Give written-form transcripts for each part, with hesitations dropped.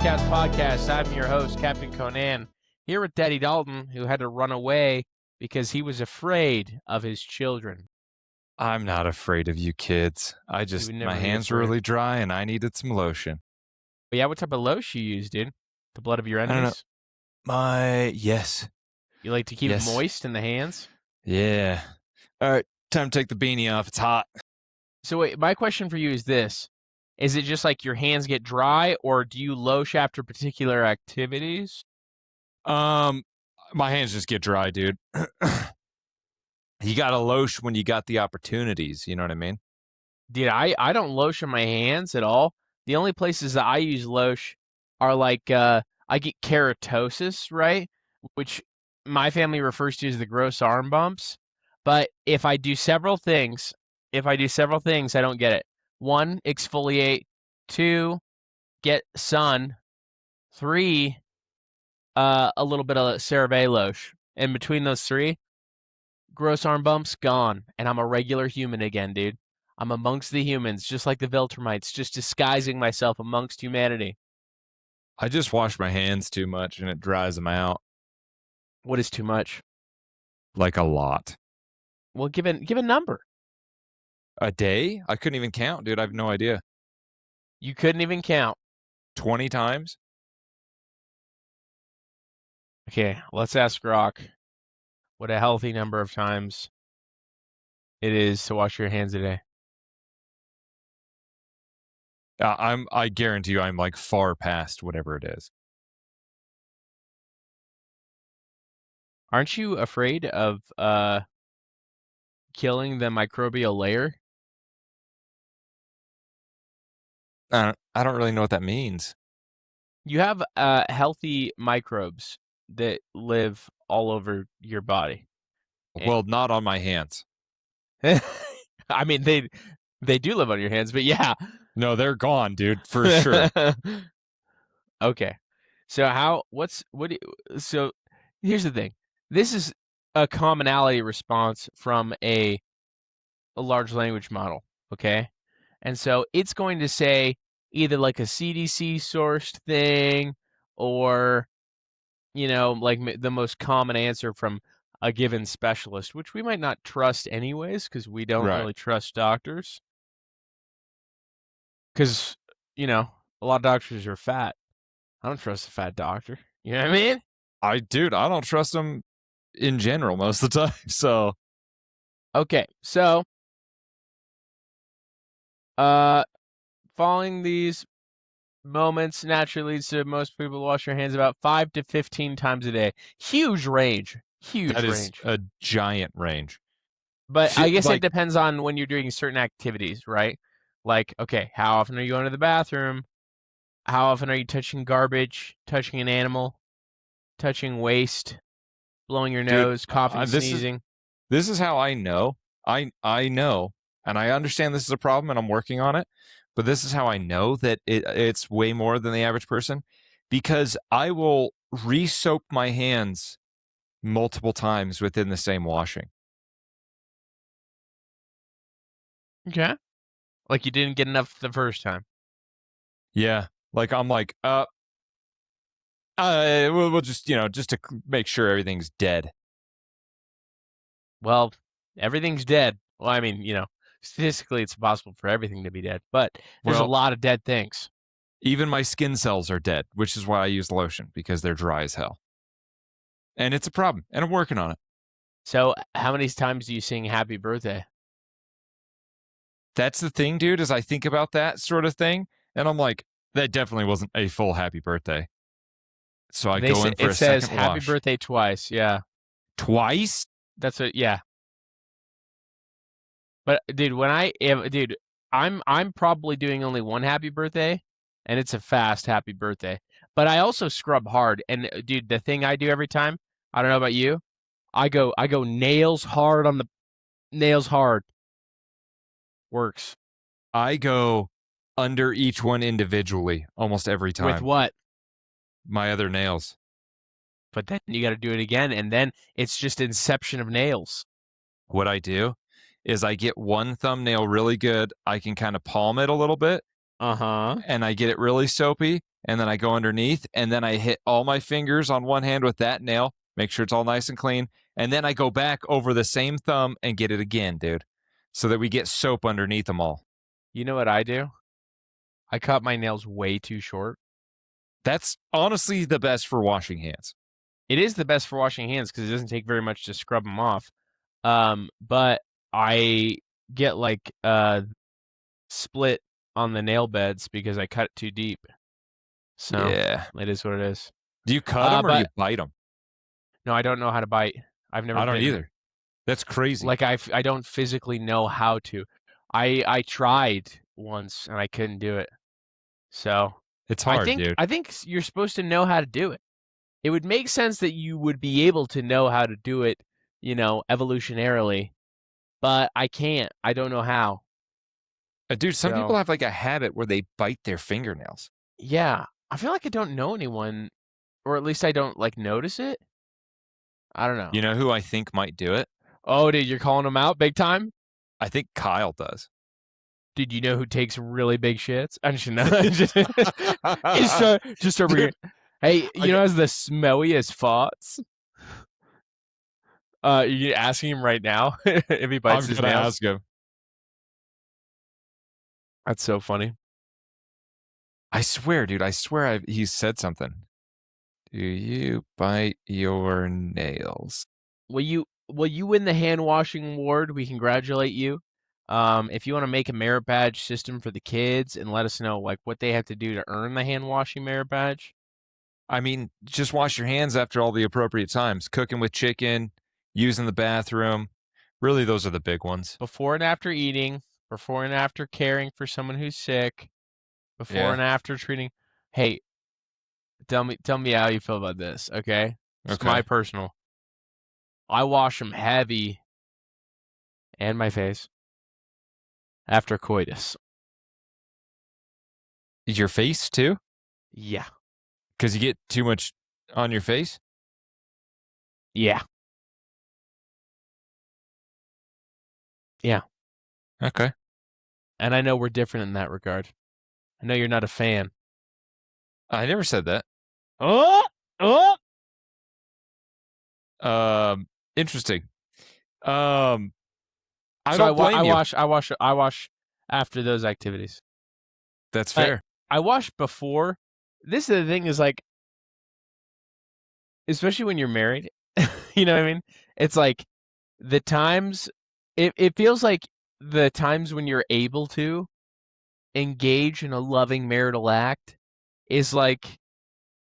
Cats Podcast. I'm your host, Captain Conan, here with Daddy Dalton, who had to run away because he was afraid of his children. I'm not afraid of you kids. would never My be hands were afraid. really dry and I needed some lotion. But yeah, what type of lotion you use, dude? The blood of your don't know. enemies? Yes. You like to keep Yes. it moist in the hands? Yeah. All right, time to take the beanie off. It's hot. So wait, my question for you is this. Is it just like your hands get dry, or do you lotion after particular activities? My hands just get dry, dude. You gotta lotion when you got the opportunities, you know what I mean? Dude, I don't lotion my hands at all. The only places that I use lotion are like I get keratosis, right? Which my family refers to as the gross arm bumps. But if I do several things, I don't get it. 1, exfoliate. 2, get sun. 3, a little bit of CeraVe lotion. And between those 3, gross arm bumps gone, and I'm a regular human again, dude. I'm amongst the humans, just like the Viltrumites, just disguising myself amongst humanity. I just wash my hands too much and it dries them out. What is too much? Like a lot. Well, give a number. A day? I couldn't even count, dude. I have no idea. You couldn't even count. 20 times? Okay, let's ask Rock what a healthy number of times it is to wash your hands a day. I guarantee you I'm like far past whatever it is. Aren't you afraid of killing the microbial layer? I don't really know what that means. You have healthy microbes that live all over your body. Well, not on my hands. I mean, they do live on your hands, but yeah. No, they're gone, dude, for sure. Okay. So so here's the thing. This is a commonality response from a large language model, okay? And so it's going to say either like a CDC sourced thing or like the most common answer from a given specialist, which we might not trust anyways because we don't Right. really trust doctors. Because, a lot of doctors are fat. I don't trust a fat doctor. You know what I mean? I don't trust them in general most of the time. So, okay. So, following these moments naturally leads to most people wash their hands about 5 to 15 times a day. Huge range. that is a giant range. But I guess it depends on when you're doing certain activities, right? Like, okay, how often are you going to the bathroom? How often are you touching garbage, touching an animal, touching waste, blowing your nose, coughing, sneezing? This is how I know. I know, and I understand this is a problem, and I'm working on it. But this is how I know that it's way more than the average person, because I will re-soap my hands multiple times within the same washing. Okay. Like you didn't get enough the first time. Yeah. Like I'm like, we'll just, just to make sure everything's dead. Well, everything's dead. Well, I mean, statistically it's possible for everything to be dead, but there's a lot of dead things. Even my skin cells are dead, which is why I use lotion, because they're dry as hell. And it's a problem, and I'm working on it. So how many times do you sing happy birthday? That's the thing, dude, is I think about that sort of thing, and I'm like, that definitely wasn't a full happy birthday. So I go in for a second wash. It says happy birthday twice, yeah. Twice? That's it, yeah. But dude, I'm probably doing only one happy birthday, and it's a fast happy birthday. But I also scrub hard, and dude, the thing I do every time, I don't know about you, I go nails hard on the nails hard. Works. I go under each one individually almost every time. With what? My other nails. But then you got to do it again, and then it's just inception of nails. What I do is I get one thumbnail really good. I can kind of palm it a little bit. Uh-huh. And I get it really soapy, and then I go underneath, and then I hit all my fingers on one hand with that nail, make sure it's all nice and clean, and then I go back over the same thumb and get it again, dude, so that we get soap underneath them all. You know what I do? I cut my nails way too short. That's honestly the best for washing hands. It is the best for washing hands because it doesn't take very much to scrub them off. But I get like split on the nail beds because I cut it too deep. So Yeah. it is what it is. Do you cut them or do you But bite them? no, I don't know how to bite. I've never I don't bitten. either. That's crazy. Like I don't physically know how to. I tried once and I couldn't do it. So It's hard, dude. I think you're supposed to know how to do it. It would make sense that you would be able to know how to do it, evolutionarily, but I can't. I don't know how. Dude, some people So, have like a habit where they bite their fingernails. yeah, I feel like I don't know anyone, or at least I don't like notice it. I don't know. You know who I think might do it? Oh, dude, you're calling them out big time? I think Kyle does. Did you know who takes really big shits? I just know. Just over here. Hey, you know, has the smelliest farts. You asking him right now if he bites I'm his gonna nails? ask him. That's so funny. I swear, dude. I swear he said something. Do you bite your nails? Will you win the hand washing award? We congratulate you. If you want to make a merit badge system for the kids and let us know like what they have to do to earn the hand washing merit badge. I mean, just wash your hands after all the appropriate times. Cooking with chicken, using the bathroom. Really, those are the big ones. Before and after eating, before and after caring for someone who's sick, before and Yeah. after treating. Hey, tell me how you feel about this, okay? It's Okay. my personal. I wash them heavy and my face after coitus. Your face too? Yeah. Because you get too much on your face? Yeah. Yeah. Okay. And I know we're different in that regard. I know you're not a fan. I never said that. Oh, oh. Interesting. I So don't blame you. I wash after those activities. That's fair. I wash before. This is the thing is like, especially when you're married, you know what I mean? It's like the times, it feels like the times when you're able to engage in a loving marital act is like,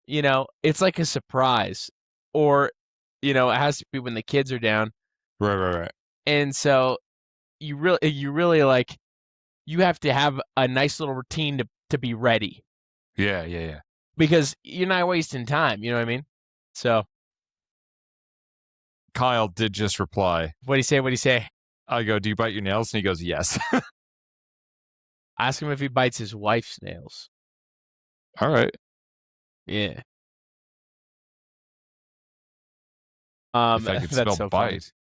it's like a surprise. Or, it has to be when the kids are down. Right. And so you really like, you have to have a nice little routine to be ready Yeah. because you're not wasting time. You know what I mean? So Kyle did just reply. what do you say? What do you say? I go, do you bite your nails? And he goes, yes. Ask him if he bites his wife's nails. All right. Yeah. If I could That's spell so funny. bite.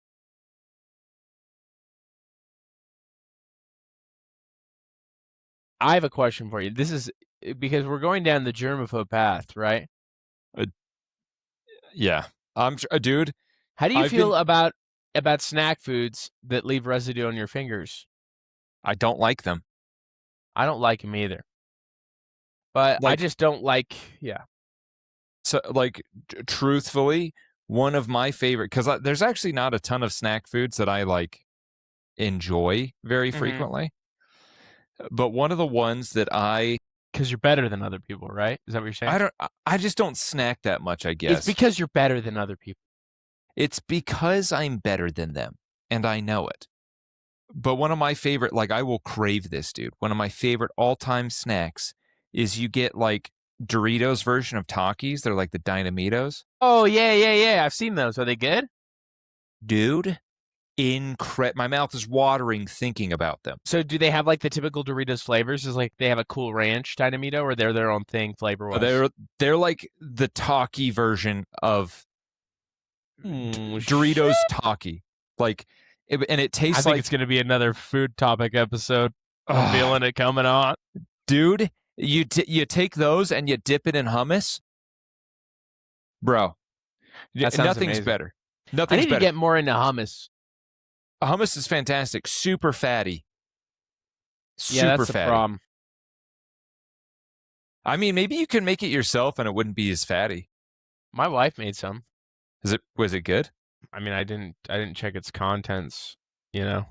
I have a question for you. This is because we're going down the germaphobe path, right? Yeah. Dude, How do you I've feel been, about snack foods that leave residue on your fingers? I don't like them. I don't like them either. But I Like, just don't like, yeah. so, like, truthfully, one of my favorite, because there's actually not a ton of snack foods that I like enjoy very Mm-hmm. frequently. But one of the ones that Because you're better than other people, right? Is that what you're saying? I just don't snack that much, I It's guess. because you're better than other people. It's because I'm better than them, and I know it. But one of my favorite, like, I will crave this, dude. One of my favorite all-time snacks is you get, like, Doritos version of Takis. They're like the Dynamitos. Oh, yeah. I've seen those. Are they good? Dude, my mouth is watering thinking about them. So do they have like the typical Doritos flavors? Is like they have a Cool Ranch Dynamito, or they're their own thing flavor-wise? They're like the Taki version of Mm, Doritos Taki. Like, and it I tastes think like, it's going to be another food topic episode. I'm feeling it coming on. dude, You take those and you dip it in hummus, bro. That sounds Nothing's amazing. better. I Nothing's need to better. get more into hummus. Hummus is fantastic. Super fatty. Yeah, Super that's the fatty. problem. I mean, maybe you can make it yourself and it wouldn't be as fatty. My wife made some. Was it good? I mean, I didn't check its contents, you know.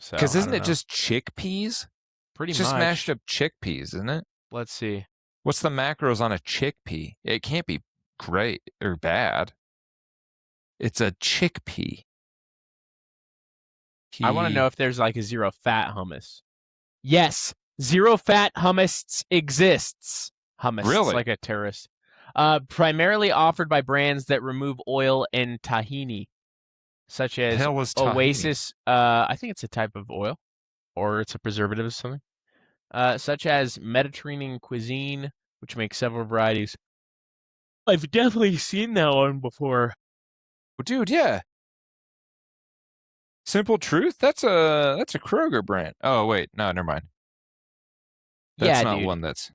So Because I isn't don't it know. just chickpeas? Pretty It's just mashed much. up chickpeas, isn't it? Let's see. What's the macros on a chickpea? It can't be great or bad. It's a chickpea. I want to know Pea. if there's like a zero fat hummus. Yes, zero fat hummus exists. Hummus, Really? like a terrorist. Primarily offered by brands that remove oil and tahini, such The as hell was tahini? Oasis. I think it's a type of oil, or it's a preservative or something. Such as Mediterranean cuisine, which makes several varieties. I've definitely seen that one before. Well, dude, yeah. Simple Truth? That's a Kroger brand. Oh wait, no, never mind. That's Yeah, not dude. one that's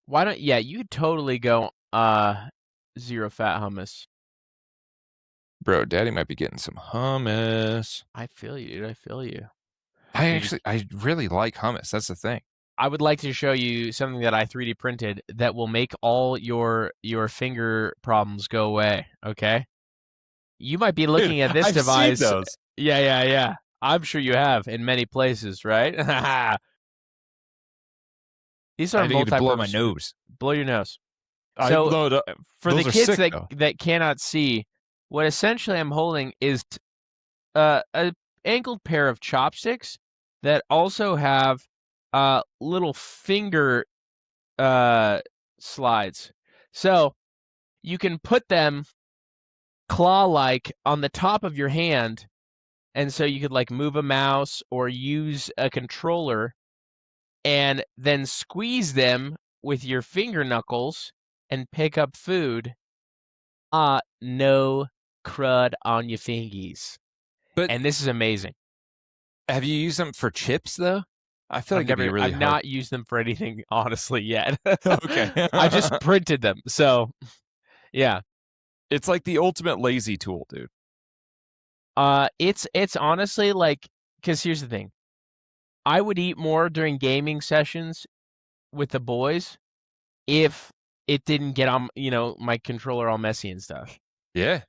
Why don't? Yeah, you could totally go zero fat hummus. bro. Daddy might be getting some hummus. I feel you, dude. I feel you. Dude, I really like hummus. That's the thing. I would like to show you something that I 3D printed that will make all your finger problems go away, okay? You might be Dude, looking at this I've seen device. those. Yeah, yeah, yeah. I'm sure you have in many places, right? These I are didn't get to blow my multi-purpose. nose. Blow your nose. I So, load up. for the Those are kids sick that though. cannot see, what essentially I'm holding is a angled pair of chopsticks that also have little finger uh slides. So you can put them claw-like on the top of your hand, and so you could like move a mouse or use a controller and then squeeze them with your finger knuckles and pick up food. No crud on your fingies. But And this is amazing. have you used them for chips though? I feel like it'd be really I've hard. not used them for anything honestly yet. Okay. I just printed them. So, yeah. It's like the ultimate lazy tool, dude. It's honestly like, because here's the thing. I would eat more during gaming sessions with the boys if it didn't get on, my controller all messy and stuff. Yeah,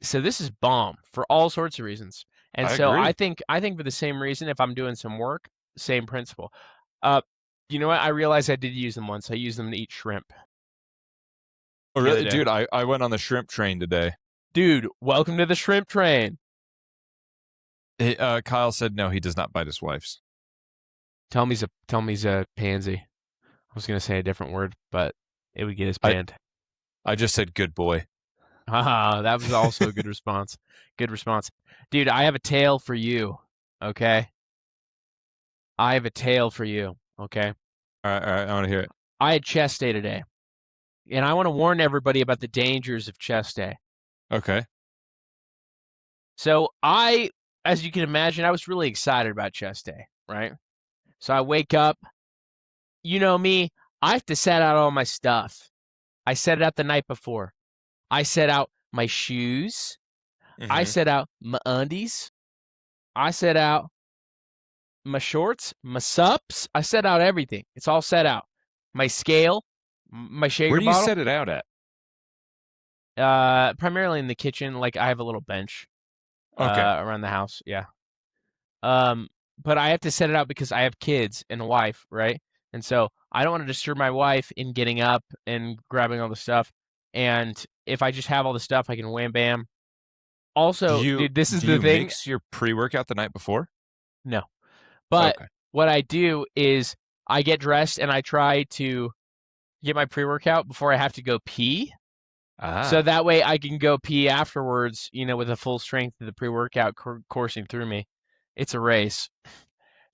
So this is bomb for all sorts of reasons. And I so I agree. think I think for the same reason, if I'm doing some work, same principle. Uh, you know what? I realized I did use them once. I used them to eat shrimp Oh, the other really? day. Dude, I went on the shrimp train today. Dude, welcome to the shrimp train. Kyle said no, he does not bite his wife's. Tell me he's a pansy. I was gonna say a different word, but it would get us I, banned. I just said good boy. Haha, that was also a good response. Good response. Dude, I have a tale for you. Okay? I have a tale for you. Okay? All right, I want to hear it. I had chest day today, and I want to warn everybody about the dangers of chest day. Okay. So as you can imagine, I was really excited about chest day, right? So I wake up, you know me, I have to set out all my stuff. I set it out the night before. I set out my shoes. I Mm-hmm. set out my undies. I set out my shorts, my sups. I set out everything. It's all set out. My scale, my Where shaker do you bottle. set it out at? Primarily in the kitchen. Like I have a little bench Okay. around the house. Yeah. Um, but I have to set it out because I have kids and a wife, right? And so I don't want to disturb my wife in getting up and grabbing all the stuff. And if I just have all the stuff, I can wham bam. Also, dude, this is Do the you thing. mix your pre-workout the night before? No. But Okay. what I do is I get dressed and I try to get my pre-workout before I have to go pee. So Ah. that way I can go pee afterwards, with the full strength of the pre-workout coursing through me. It's a race.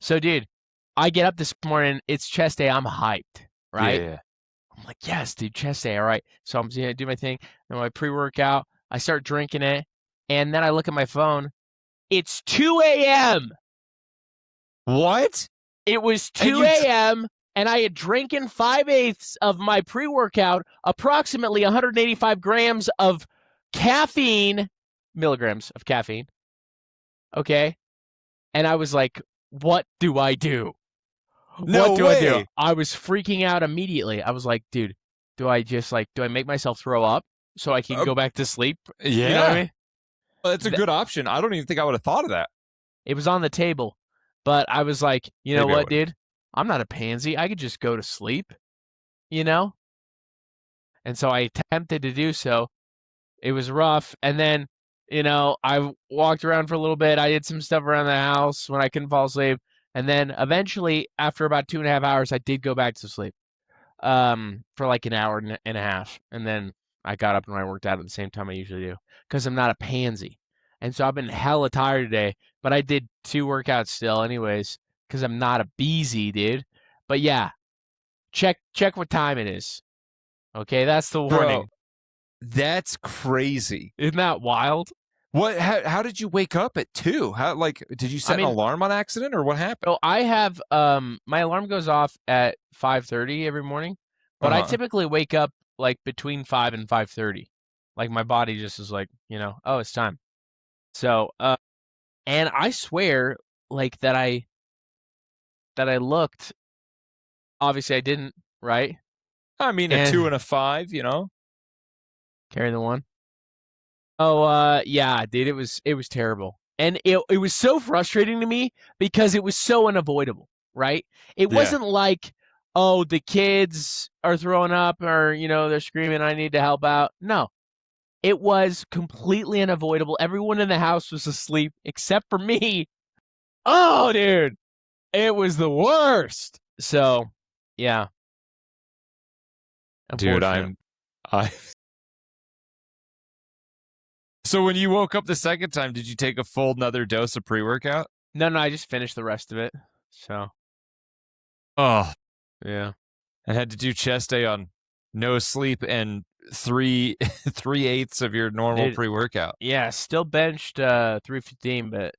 So, dude, I get up this morning. It's chest day. I'm hyped, right? Yeah. I'm like, yes, dude, chest day. All right. So I'm gonna do my thing. And my pre-workout, I start drinking it, and then I look at my phone. It's 2 a.m. What? It was And 2 a.m. and I had drinking 5/8 of my pre-workout, approximately 185 grams of caffeine, milligrams of caffeine. Okay. And I was like, what do I do? What No do I do? way. I was freaking out immediately. I was like, dude, do I make myself throw up so I can Uh, go back to sleep? You know what I yeah, mean? well, that's a Th- good option. I don't even think I would have thought of that. It was on the table, but I was like, you know Maybe I what, would have. dude? I'm not a pansy. I could just go to sleep, you know? And so I attempted to do so. It was rough. And then, I walked around for a little bit. I did some stuff around the house when I couldn't fall asleep. And then eventually, after about 2.5 hours, I did go back to sleep for like an hour and a half. And then I got up and I worked out at the same time I usually do because I'm not a pansy. And so I've been hella tired today, but I did 2 workouts still, anyways, because I'm not a beezy, dude. But yeah, check what time it is. Okay, that's the Bro, warning. that's crazy. Isn't that wild? What? How did you wake up at 2? How, like, did you I set an mean, alarm on accident or what happened? so I have my alarm goes off at 5:30 every morning, Uh but I huh. typically wake up like between 5 and 5:30. Like my body just is like, oh, it's time. So, and I swear like that I looked, obviously I didn't, right? I mean, a And 2 and a 5, you know? carry the one. Oh, yeah, dude, it was terrible. And it was so frustrating to me because it was so unavoidable, right? It Yeah. wasn't like, oh, the kids are throwing up or, they're screaming, I need to help out. No, it was completely unavoidable. Everyone in the house was asleep except for me. Oh, dude, it was the worst. So, yeah, Dude, unfortunate. I. So when you woke up the second time, did you take a full another dose of pre-workout? No, no, I just finished the rest of it. So, Oh, yeah. I had to do chest day on no sleep and three 3/8 of your normal Dude, pre-workout. yeah, still benched 315, but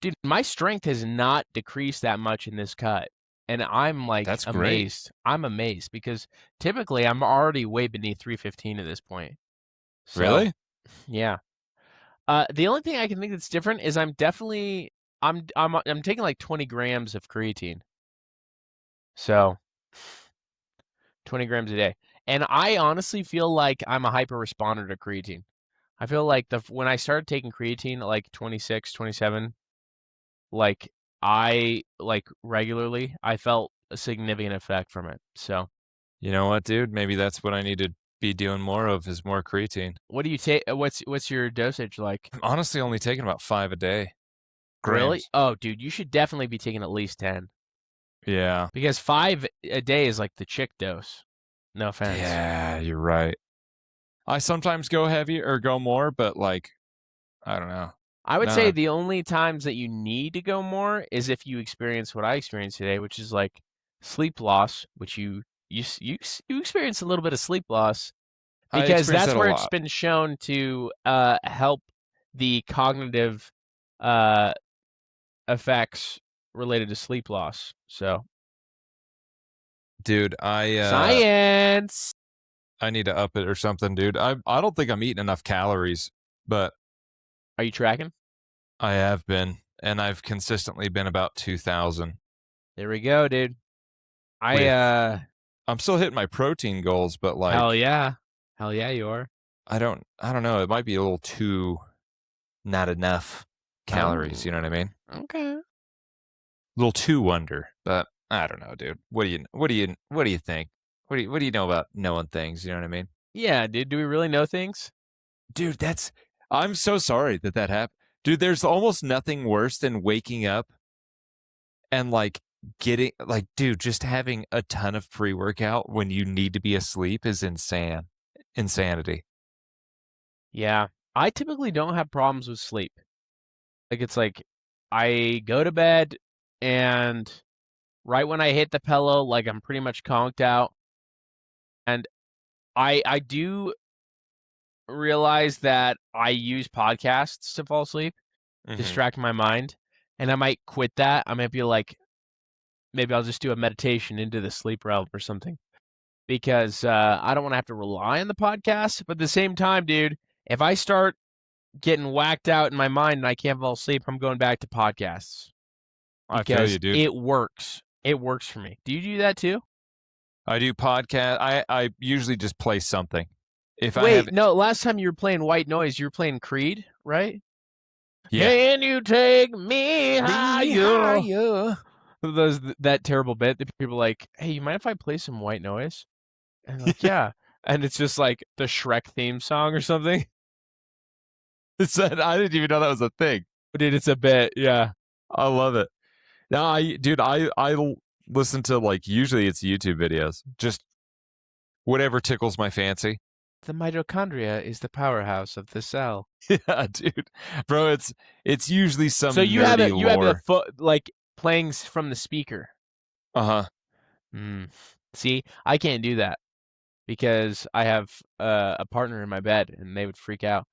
dude, my strength has not decreased that much in this cut. And I'm like That's great. amazed. I'm amazed because typically I'm already way beneath 315 at this point. So, Really? yeah. The only thing I can think that's different is I'm taking like 20 grams of creatine. So, 20 grams a day. And I honestly feel like I'm a hyper responder to creatine. I feel like when I started taking creatine at like 26, 27, like regularly, I felt a significant effect from it. So, You know what, dude? Maybe that's what I need to be doing more of is more creatine. what do you take? What's your dosage like? I'm honestly only taking about 5 a day Really? grams. Oh, dude, you should definitely be taking at least 10 Yeah. because 5 a day is like the chick dose. No offense. Yeah, you're right. I sometimes go heavy or go more, but like, I don't know. I would say No, the only times that you need to go more is if you experience what I experienced today, which is like sleep loss, which you experience a little bit of sleep loss I because experience that's that a where it's lot. been shown to help the cognitive uh, effects related to sleep loss. So, Dude, science. I need to up it or something, dude. I don't think I'm eating enough calories, but Are you tracking? I have been, and I've consistently been about 2,000 There we go, dude. I with I'm still hitting my protein goals, but hell like yeah, hell yeah, you are. I don't know, it might be a little too not enough calories, Oh, you know what I mean? okay. A little too under, but I don't know, dude. What do you think? What do you know about knowing things, you know what I mean? Yeah, dude. Do we really know things? Dude, I'm so sorry that that happened. Dude, there's almost nothing worse than waking up and like getting like dude, just having a ton of pre-workout when you need to be asleep is insanity. Yeah, I typically don't have problems with sleep. It's like I go to bed and right when I hit the pillow, like I'm pretty much conked out. And I do realize that I use podcasts to fall asleep, Hmm. distract my mind, and I might quit that. I might be like, maybe I'll just do a meditation into the sleep realm or something because I don't want to have to rely on the podcast. But at the same time, dude, if I start getting whacked out in my mind and I can't fall asleep, I'm going back to podcasts I feel because you, dude. it works. It works for me. Do you do that too? I do podcast. I usually just play something. If I have, Wait, no, last time you were playing White Noise, you were playing Creed, right? yeah, Can you take me me higher? higher. That terrible bit that people are like, hey, you mind if I play some White Noise? And I'm like, yeah. And it's just like the Shrek theme song or something. Said I didn't even know that was a thing. Dude, it's a bit, yeah. I love it. No, dude, I listen to like usually it's YouTube videos, just whatever tickles my fancy. The mitochondria is the powerhouse of the cell. Yeah, dude, bro, it's usually So some nerdy you have the lore. foot like playing from the speaker. Uh huh. Mm. See, I can't do that because I have a partner in my bed and they would freak out.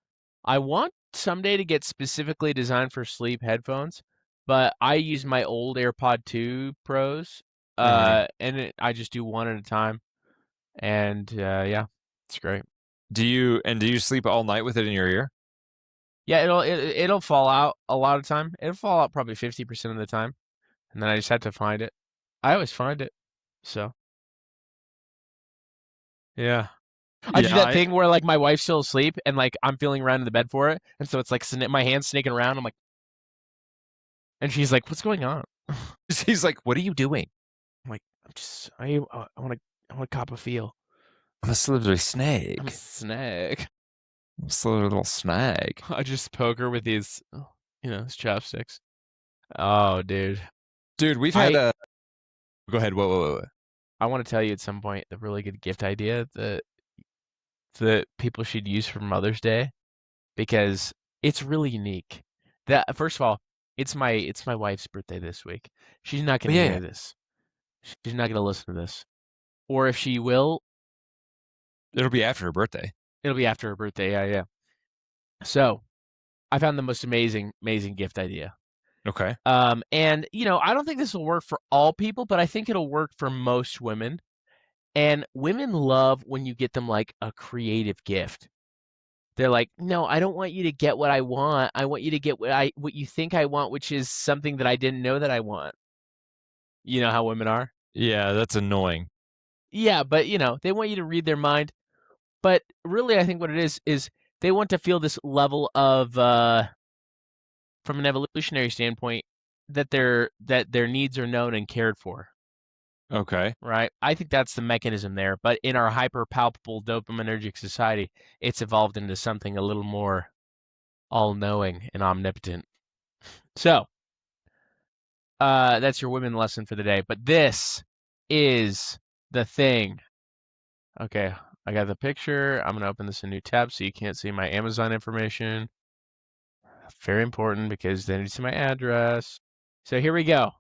I want someday to get specifically designed for sleep headphones, but I use my old AirPod 2 Pros, Mm-hmm. I just do one at a time, and yeah, it's great. Do you sleep all night with it in your ear? Yeah, it'll fall out a lot of time. It'll fall out probably 50% of the time, and then I just have to find it. I always find it, so yeah. I do Yeah, that thing where like my wife's still asleep and like I'm feeling around in the bed for it, and so it's like my hand's snaking around. I'm like, and she's like, "What's going on?" he's like, "What are you doing?" I'm like, I want to cop a feel. I'm a slippery I'm a snake. snag. I'm a slippery little snag. I just poke her with these, these chopsticks. Oh, dude. Dude, we've had I a. Go ahead. Whoa. I want to tell you at some point the really good gift idea that people should use for Mother's Day because it's really unique. That first of all, it's my wife's birthday this week. She's not Oh going to yeah, hear this. She's not going to listen to this. Or if she will, it'll be after her birthday. it'll be after her birthday. Yeah, yeah. So, I found the most amazing gift idea. Okay. And I don't think this will work for all people, but I think it'll work for most women. And women love when you get them like a creative gift. They're like, "No, I don't want you to get what I want. I want you to get what you think I want, which is something that I didn't know that I want." You know how women are? Yeah, that's annoying. Yeah, but they want you to read their mind. But really I think what it is they want to feel this level of from an evolutionary standpoint that their needs are known and cared for. Okay. Right? I think that's the mechanism there. But in our hyper palpable dopaminergic society, it's evolved into something a little more all knowing and omnipotent. So, that's your women lesson for the day. But this is the thing. Okay, I got the picture. I'm going to open this in a new tab so you can't see my Amazon information. Very important because they need to see my address. So here we go.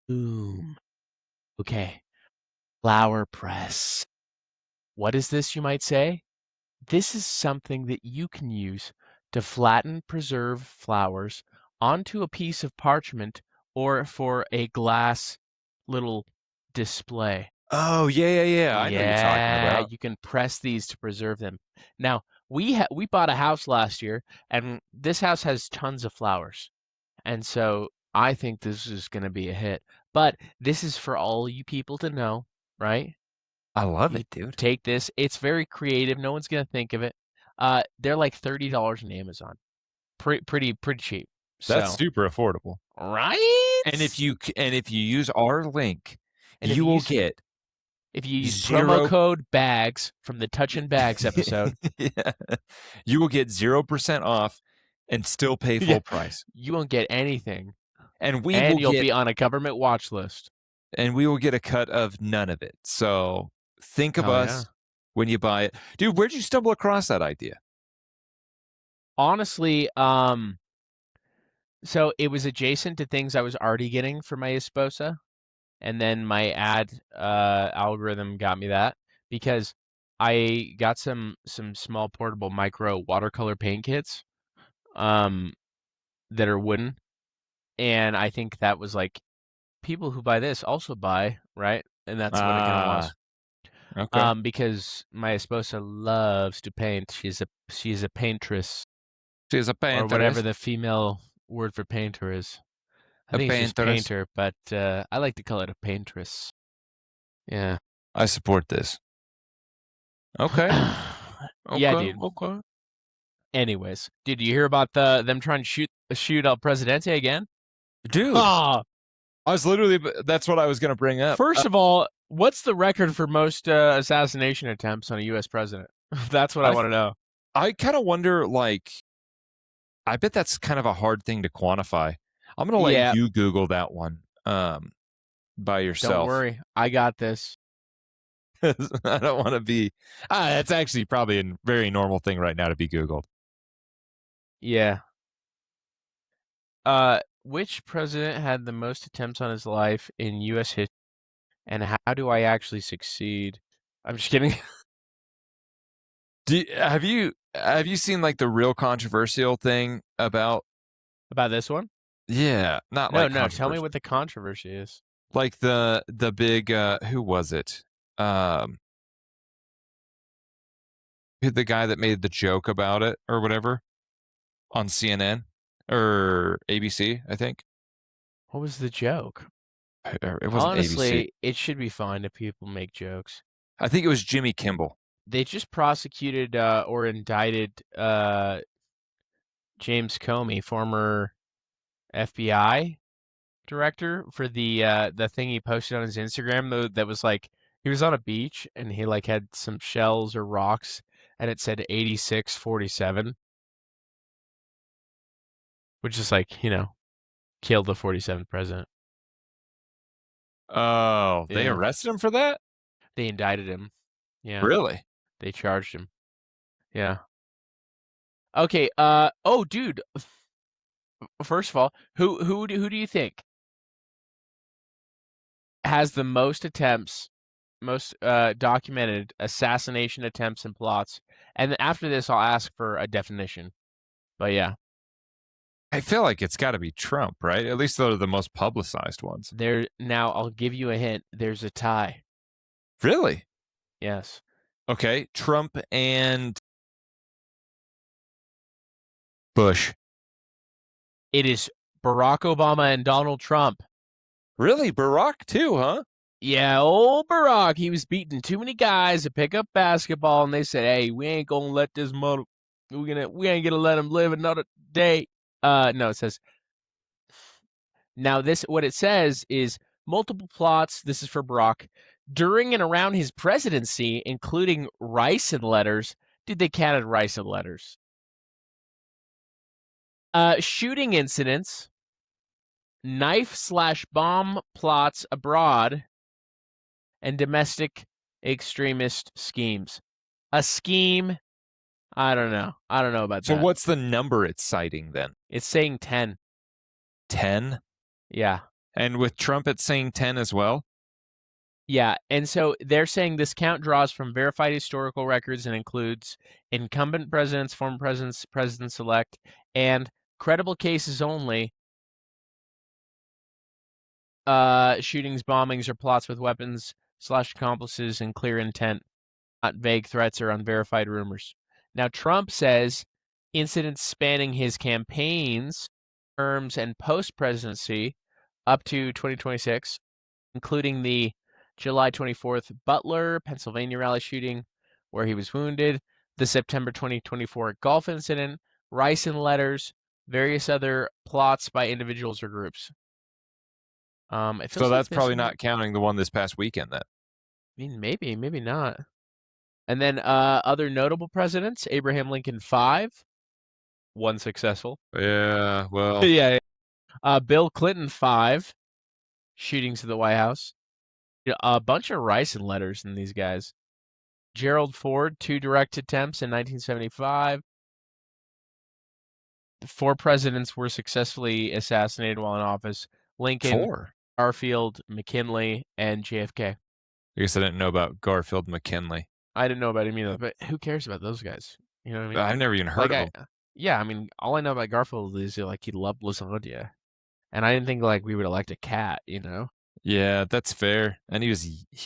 Boom. Okay. Flower press. What is this, you might say? This is something that you can use to flatten preserved flowers onto a piece of parchment or for a glass little display. Oh yeah. I know what you're talking Yeah, about. you can press these to preserve them. Now, we bought a house last year, and this house has tons of flowers. And so I think this is going to be a hit. But this is for all you people to know, right? I love You it, dude. take this. It's very creative. No one's gonna think of it. They're like $30 on Amazon. Pretty cheap. That's So, super affordable. right? And if you use our link, And if you you will use get promo zero. code BAGS from the Touch and Bags episode, Yeah. You will get 0% off and still pay yeah, full price. you won't get anything, And we and will you'll get be on a government watch list. a cut of none of it. So think of Hell yeah. us when you buy it. Dude, where'd you stumble across that idea? Honestly, so it was adjacent to things I was already getting for my esposa. And then my ad algorithm got me that because I got some small portable micro watercolor paint kits um that are wooden, and I think that was like people who buy this also buy, right? And that's what it kind of Ah, was. okay. Because my esposa loves to paint. She's a paintress, She's a or whatever painteress. the female word for painter is. I A think it's just painteress. painter, but I like to call it a paintress. Yeah. I support this. Okay. Yeah, Okay. dude. Okay. Anyways, did you hear about them trying to shoot El Presidente again? Dude, Ah, I was literally, that's what I was going to bring up. first of all, what's the record for most assassination attempts on a U.S. president? That's what I I, want to know. I kind of wonder, like, I bet that's kind of a hard thing to quantify. I'm going to let Yeah, you Google that one by don't yourself. worry, I got this. I don't want to be. That's actually probably a very normal thing right now to be Googled. Yeah. Which president had the most attempts on his life in U.S. history, and how do I actually succeed? I'm just kidding. Have you seen like the real controversial thing about? About this one? Yeah, not No, like no. Tell me controversial. what the controversy is. Like the big who was it? Um, the guy that made the joke about it or whatever on CNN or ABC, I think. What was the joke? It wasn't ABC. Honestly, it should be fine if people make jokes. I think it was Jimmy Kimmel. They just prosecuted or indicted James Comey, former FBI director, for the thing he posted on his Instagram though that was like he was on a beach and he like had some shells or rocks and it said 8647, which is like, killed the 47th president. Oh, they Yeah. arrested him for that? They indicted him. Yeah. Really? They charged him. Yeah. Okay, oh dude, first of all, who do you think has the most attempts, most documented assassination attempts and plots? And then after this, I'll ask for a definition. But yeah, I feel like it's got to be Trump, right? At least those are the most publicized ones. there now I'll give you a hint. There's a tie. Really? Yes, Okay, Trump and Bush. it is Barack Obama and Donald Trump. Really? Barack too, huh? Yeah, old Barack. He was beating too many guys to pick up basketball, and they said, "Hey, we ain't gonna let this mother. We ain't gonna let him live another day." No, it says now this. What it says is multiple plots. This is for Barack during and around his presidency, including ricin letters. Dude, they counted ricin letters. Shooting incidents, knife/bomb plots abroad, and domestic extremist schemes. A scheme? I don't know. I don't know about So that. what's the number it's citing then? It's saying 10. 10? Yeah. And with Trump, it's saying 10 as well? Yeah. And so they're saying this count draws from verified historical records and includes incumbent presidents, former presidents, presidents elect, and credible cases only. Shootings, bombings, or plots with weapons/accomplices and clear intent, not vague threats or unverified rumors. Now, Trump says incidents spanning his campaigns, terms, and post-presidency up to 2026, including the July 24th Butler, Pennsylvania rally shooting where he was wounded, the September 2024 golf incident, ricin letters, various other plots by individuals or groups. It So feels like that's this probably one. not counting the one this past weekend then. I mean, maybe not. And then other notable presidents: Abraham Lincoln 5, one successful. Yeah, well, Yeah. Bill Clinton 5, shootings at the White House. A bunch of ricin letters in these guys. Gerald Ford, 2 direct attempts in 1975. 4 presidents were successfully assassinated while in office: Lincoln, 4. Garfield, McKinley, and JFK. I guess I didn't know about Garfield McKinley. I didn't know about him either, but who cares about those guys? You know what I mean? I've never even heard Like of him. yeah, I mean, all I know about Garfield is like he loved lasagna. and I didn't think like we would elect a cat. Yeah, that's fair. And he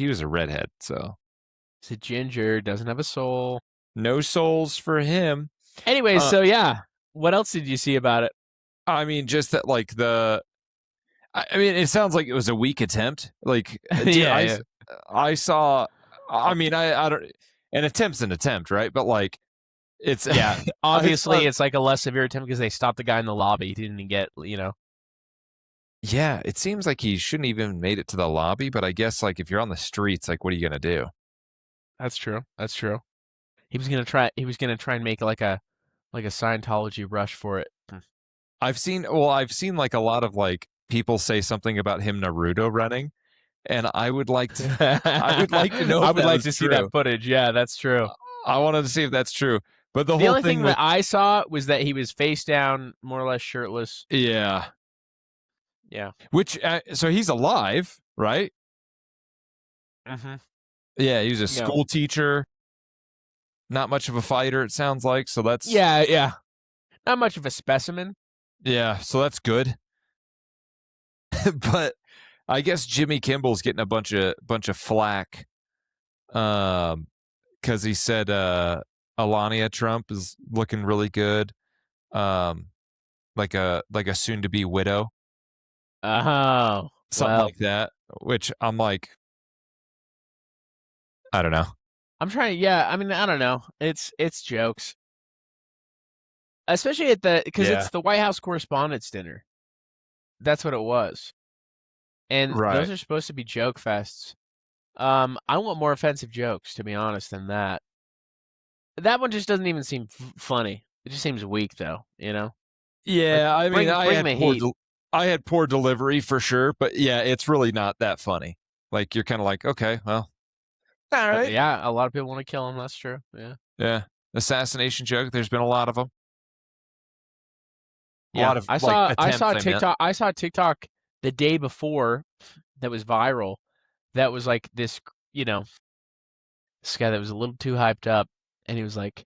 was a redhead, so He's a ginger, doesn't have a soul. no souls for him. Anyways, Uh, so yeah, what else did you see about it? I mean, just that like the. I mean, it sounds like it was a weak attempt. Like, dude, Yeah, yeah. I saw. I mean, I don't. An attempt's an attempt, right? But like, it's. Yeah, I saw. obviously it's like a less severe attempt because they stopped the guy in the lobby. He didn't get. Yeah, it seems like he shouldn't even made it to the lobby. But I guess like if you're on the streets, like, what are you gonna do? That's true. That's true. He was gonna try and make like a Scientology rush for it. I've seen like a lot of like people say something about him Naruto running, and I would like to know I if would that like was to see that true. footage. Yeah, that's true. I wanted to see if that's true. But the The whole only thing thing that with I saw was that he was face down, more or less shirtless. yeah, Yeah. which so he's alive, right? hmm Yeah, he was a Yeah. school teacher, not much of a fighter, it sounds like. So that's Yeah, yeah. Not much of a specimen. yeah, so that's good. But I guess Jimmy Kimball's getting a bunch of flack, because he said Alania Trump is looking really good, um, like a soon to be widow, Oh, something well, like that. Which I'm like, I don't know. I'm trying. Yeah, I mean, I don't know. It's jokes, especially because Yeah, it's the White House Correspondents' Dinner. That's what it was, and those right. are supposed to be joke fests. I want more offensive jokes, to be honest, than that. That one just doesn't even seem funny. It just seems weak, though. Like Yeah, I mean, bring the heat. I had poor delivery for sure, but yeah, it's really not that funny. Like you're kind of like, okay, well, all right, Yeah, a lot of people want to kill him. That's true. Yeah. yeah. Assassination joke. There's been a lot of them. A Yeah, lot of I like saw I attempts. saw I meant. TikTok I saw TikTok the day before that was viral. That was like this guy that was a little too hyped up, and he was like,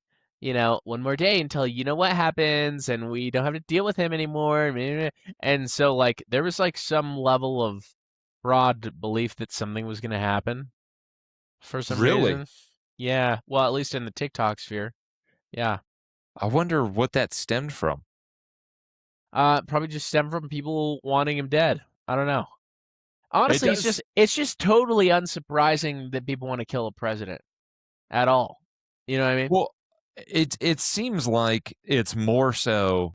one more day until you know what happens, and we don't have to deal with him anymore. And so like there was like some level of broad belief that something was gonna happen for some Really, reason. Yeah, well, at least in the TikTok sphere. Yeah. I wonder what that stemmed from. Probably just stem from people wanting him dead. I don't know. It Honestly, it's does. just it's just totally unsurprising that people want to kill a president at all. You know what I mean? Well, it seems like it's more so.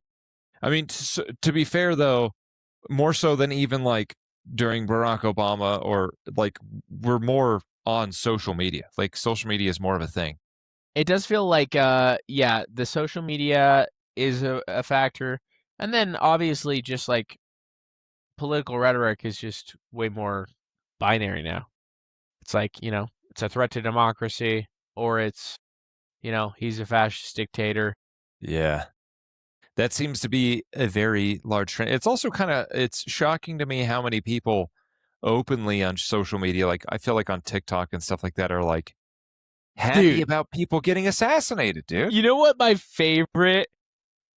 I mean, to be fair though, more so than even like during Barack Obama or like we're more on social media. Like social media is more of a thing. It does feel like yeah, the social media is a factor. And then obviously just like political rhetoric is just way more binary now. It's like, it's a threat to democracy or it's, he's a fascist dictator. Yeah. That seems to be a very large trend. It's also it's shocking to me how many people openly on social media, like I feel like on TikTok and stuff like that, are like happy Dude, about people getting assassinated, dude. you know what my favorite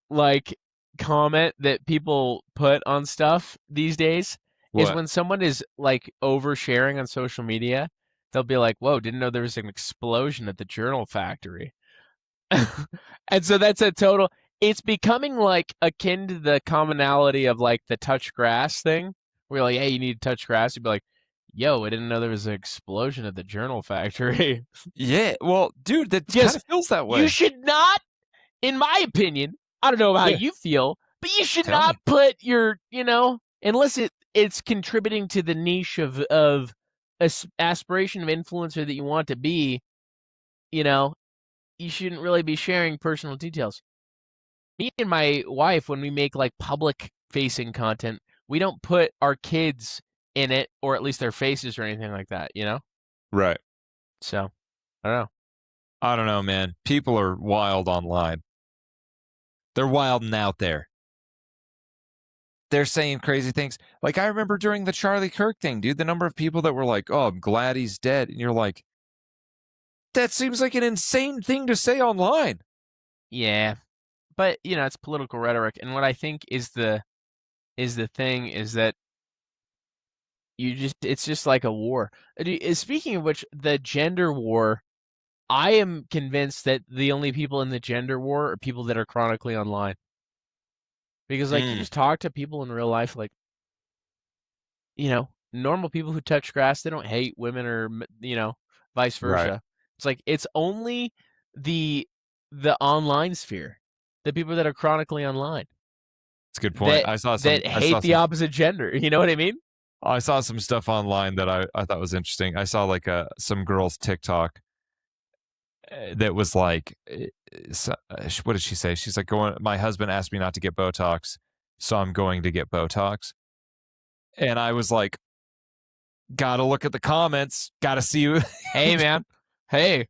like comment that people put on stuff these days is What? when someone is like oversharing on social media, they'll be like, "Whoa, didn't know there was an explosion at the journal factory." And so that's a total it's becoming like akin to the commonality of like the touch grass thing. Where you're like, "Hey, you need to touch grass." You'd be like, "Yo, I didn't know there was an explosion at the journal factory." Yeah. Well, dude, that kind Because of feels that you way. should not, in my opinion, I don't know how Yeah. you feel, but you should Tell not me. put unless it's contributing to the niche of aspiration of influencer that you want to be, you know, you shouldn't really be sharing personal details. Me and my wife, when we make like public facing content, we don't put our kids in it or at least their faces or anything like that. Right. So, I don't know. I don't know, man. People are wild online. They're wild and out there. They're saying crazy things. Like I remember during the Charlie Kirk thing, dude, the number of people that were like, "Oh, I'm glad he's dead," and you're like, that seems like an insane thing to say online. Yeah, but it's political rhetoric, and what I think is is the thing is that it's just like a war. Speaking of which, the gender war, I am convinced that the only people in the gender war are people that are chronically online. Because like you Mm, just talk to people in real life, like, normal people who touch grass, they don't hate women or, vice right. versa. It's like it's only the the online sphere, the people that are chronically online It's a good point. that hate the opposite gender. You know what I mean? I saw some stuff online that I thought was interesting. I saw like some girl's TikTok that was like, what did she say? She's like, going. My husband asked me not to get Botox, so I'm going to get Botox. And I was like, gotta look at the comments, gotta see. Hey man, hey,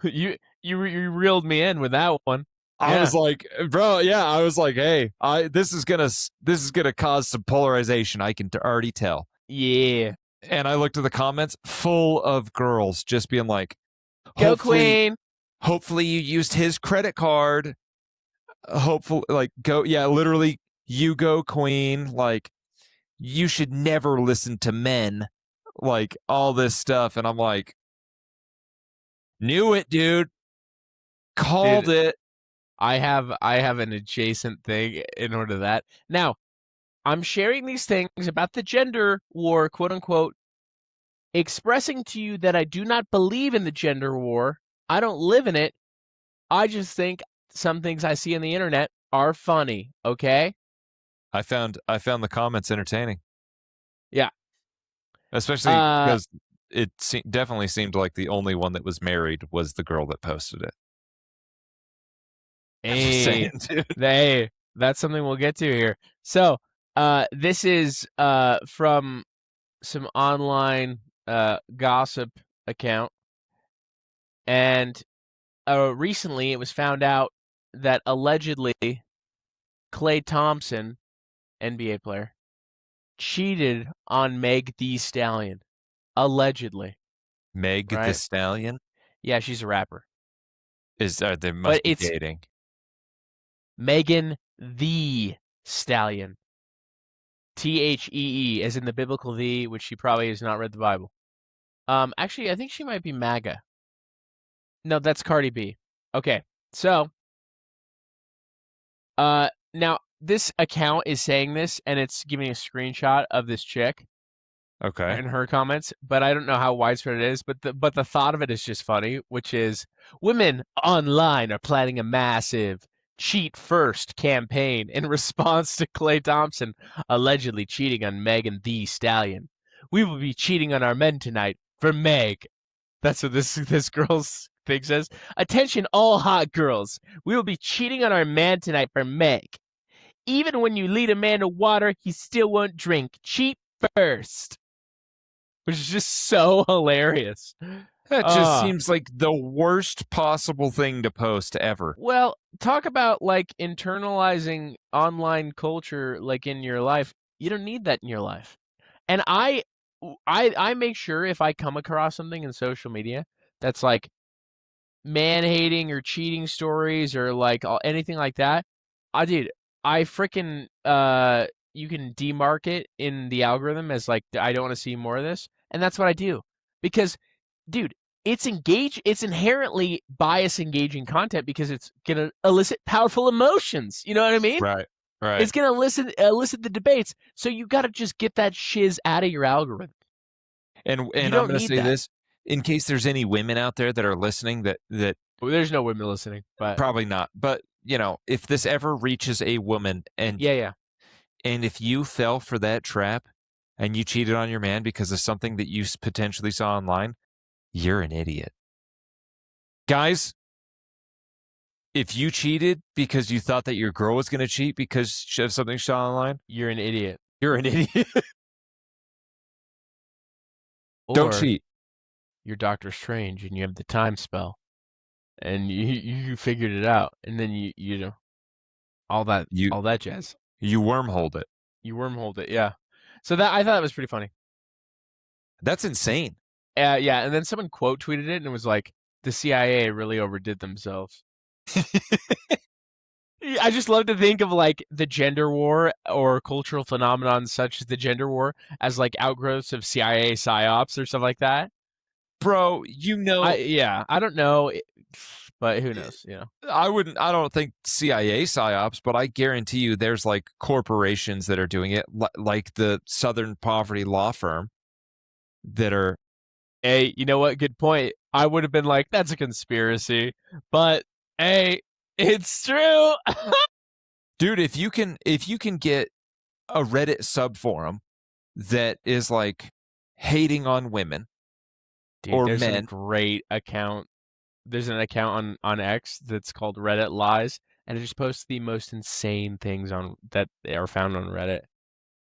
you reeled me in with that one. I Yeah, was like, bro, yeah, I was like, hey, this is gonna cause some polarization. I can already tell. yeah, And I looked at the comments, full of girls just being like, go hopefully, queen. hopefully you used his credit card. Hopefully, like, go, yeah, literally, you go queen. Like, you should never listen to men. Like all this stuff, and I'm like, knew it, dude. Called Dude, it. I have an adjacent thing in order to that. Now, I'm sharing these things about the gender war, quote unquote, expressing to you that I do not believe in the gender war. I don't live in it. I just think some things I see on the internet are funny, okay? I found the comments entertaining, Yeah. especially Uh because definitely seemed like the only one that was married was the girl that posted it. I'm just saying, hey, dude. that's something we'll get to here. So, this is from some online gossip account, and recently it was found out that allegedly Klay Thompson, NBA player, cheated on Meg Thee Stallion. Allegedly, Meg the right? Stallion Yeah, she's a rapper. they But must be it's dating. Megan the Stallion. Thee, as in the biblical thee, which she probably has not read the Bible. Actually, I think she might be MAGA. No, that's Cardi B. Okay, so now this account is saying this, and it's giving a screenshot of this chick Okay. in her comments, but I don't know how widespread it is. But the thought of it is just funny, which is women online are planning a massive cheat first campaign in response to Klay Thompson allegedly cheating on Megan the Stallion. We will be cheating on our men tonight for Meg. That's what this girl's thing says. Attention, all hot girls. We will be cheating on our man tonight for Meg. Even when you lead a man to water, he still won't drink. Cheat first, which is just so hilarious. That just Uh, seems like the worst possible thing to post ever. well, talk about like internalizing online culture like in your life. You don't need that in your life. And I make sure if I come across something in social media that's like man hating or cheating stories or like anything like that, dude, I freaking you can demark it in the algorithm as like I don't want to see more of this, and that's what I do because, dude, it's inherently bias engaging content because it's gonna elicit powerful emotions. You know what I mean? Right. Right. It's gonna elicit the debates, so you got to just get that shiz out of your algorithm. You And I'm don't going to need say that. this in case there's any women out there that are listening that Well, there's no women listening, but probably not. But, if this ever reaches a woman yeah, yeah. and if you fell for that trap and you cheated on your man because of something that you potentially saw online, you're an idiot. Guys, if you cheated because you thought that your girl was going to cheat because of something she saw online, You're an idiot. you're an idiot. Don't Or cheat. you're Doctor Strange and you have the time spell and you figured it out and then you know all that You all that jazz. you wormholed it. You wormholed it, yeah. So that I thought that was pretty funny. That's insane. Yeah, and then someone quote tweeted it and it was like the CIA really overdid themselves. I just love to think of like the gender war or cultural phenomenon such as the gender war as like outgrowths of CIA psyops or stuff like that. Bro, Yeah, I don't know, but who knows? You know. I don't think CIA psyops, but I guarantee you there's like corporations that are doing it, like the Southern Poverty Law Firm that are, Hey, you know what? Good point. I would have been like, that's a conspiracy, but hey, it's true. dude, if you can get a Reddit subforum that is like hating on women Dude, or there's some men, great account. There's an account on X that's called Reddit Lies, and it just posts the most insane things on that are found on Reddit.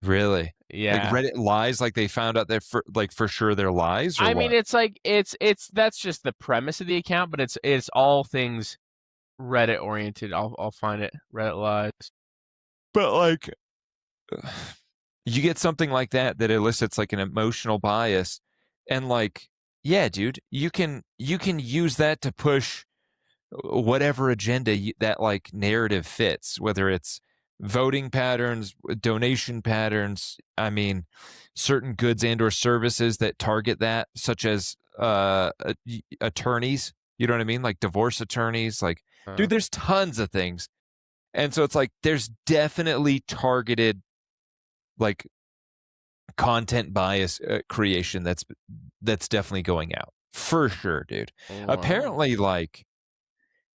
really, like Yeah. Reddit lies, like they found out that for sure they're lies or I mean, what? it's like it's that's just the premise of the account, but it's all things Reddit oriented. I'll find it. Reddit Lies. But like you get something like that elicits like an emotional bias, and like, yeah, dude, you can use that to push whatever agenda that like narrative fits, whether it's voting patterns, donation patterns, I mean, certain goods and or services that target that, such as attorneys, you know what I mean, like divorce attorneys, like, dude, Uh, there's tons of things. And so it's like there's definitely targeted like content bias creation that's definitely going out for sure, dude. wow. Apparently, like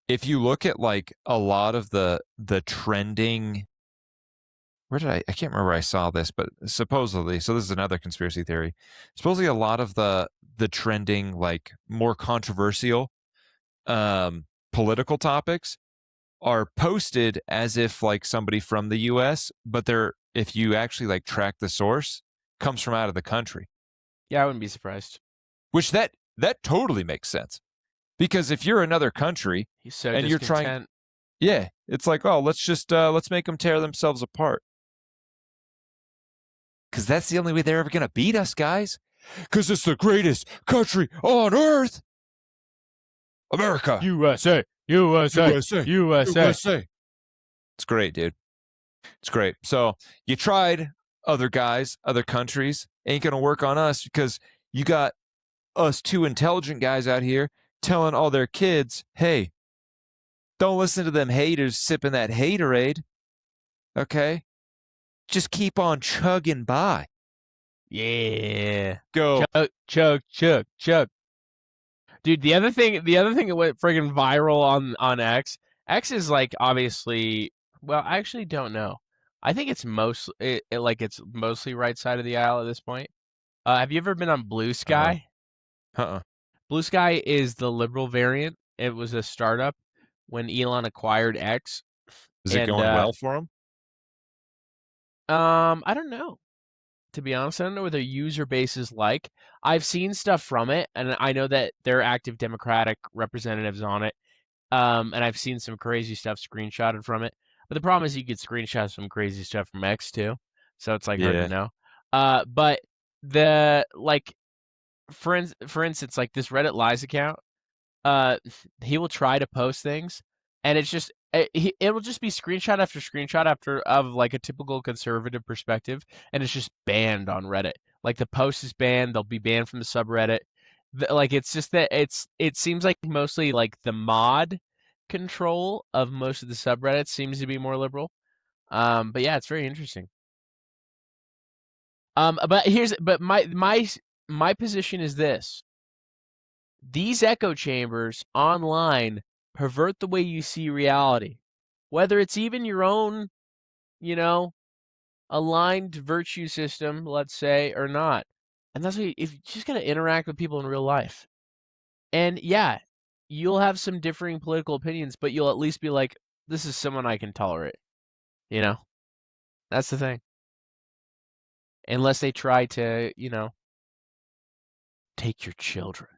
if you look at like a lot of the trending, where did I can't remember where I saw this, but supposedly, so this is another conspiracy theory. Supposedly a lot of the trending, like more controversial political topics are posted as if like somebody from the US, but they're, if you actually like track the source, comes from out of the country. Yeah, I wouldn't be surprised. Which that totally makes sense. Because if you're another country He's so and you're trying, discontent. yeah, it's like, oh, let's make them tear themselves apart. Because that's the only way they're ever going to beat us, guys. Because it's the greatest country on earth, America, USA, USA, USA, USA. USA. It's great, dude. It's great. So you tried other guys, other countries. Ain't going to work on us because you got us two intelligent guys out here telling all their kids, hey, don't listen to them haters sipping that haterade. Okay? Just keep on chugging by. Yeah. Go. Chug, chug, chug, chug. Dude, the other thing that went friggin' viral on X. X is like obviously, well, I actually don't know. I think it's mostly right side of the aisle at this point. Have you ever been on Blue Uh-uh. Sky? Uh-uh. Blue Sky is the liberal variant. It was a startup when Elon acquired X, Is it and going well for them? I don't know. To be honest, I don't know what their user base is like. I've seen stuff from it, and I know that there are active Democratic representatives on it. And I've seen some crazy stuff screenshotted from it. But the problem is you get screenshots from crazy stuff from X too, so it's like hard to Yeah. know. But the like for instance, like this Reddit Lies account, uh, he will try to post things, and it will just be screenshot after screenshot after of like a typical conservative perspective, and it's just banned on Reddit. Like the post is banned, they'll be banned from the subreddit. Like it's just that it seems like mostly like the mod control of most of the subreddits seems to be more liberal. But yeah, it's very interesting. But my position is this: these echo chambers online pervert the way you see reality, whether it's even your own, you know, aligned virtue system, let's say, or not. And that's why if you just gotta interact with people in real life. And yeah, you'll have some differing political opinions, but you'll at least be like, this is someone I can tolerate. You know? That's the thing. Unless they try to, take your children.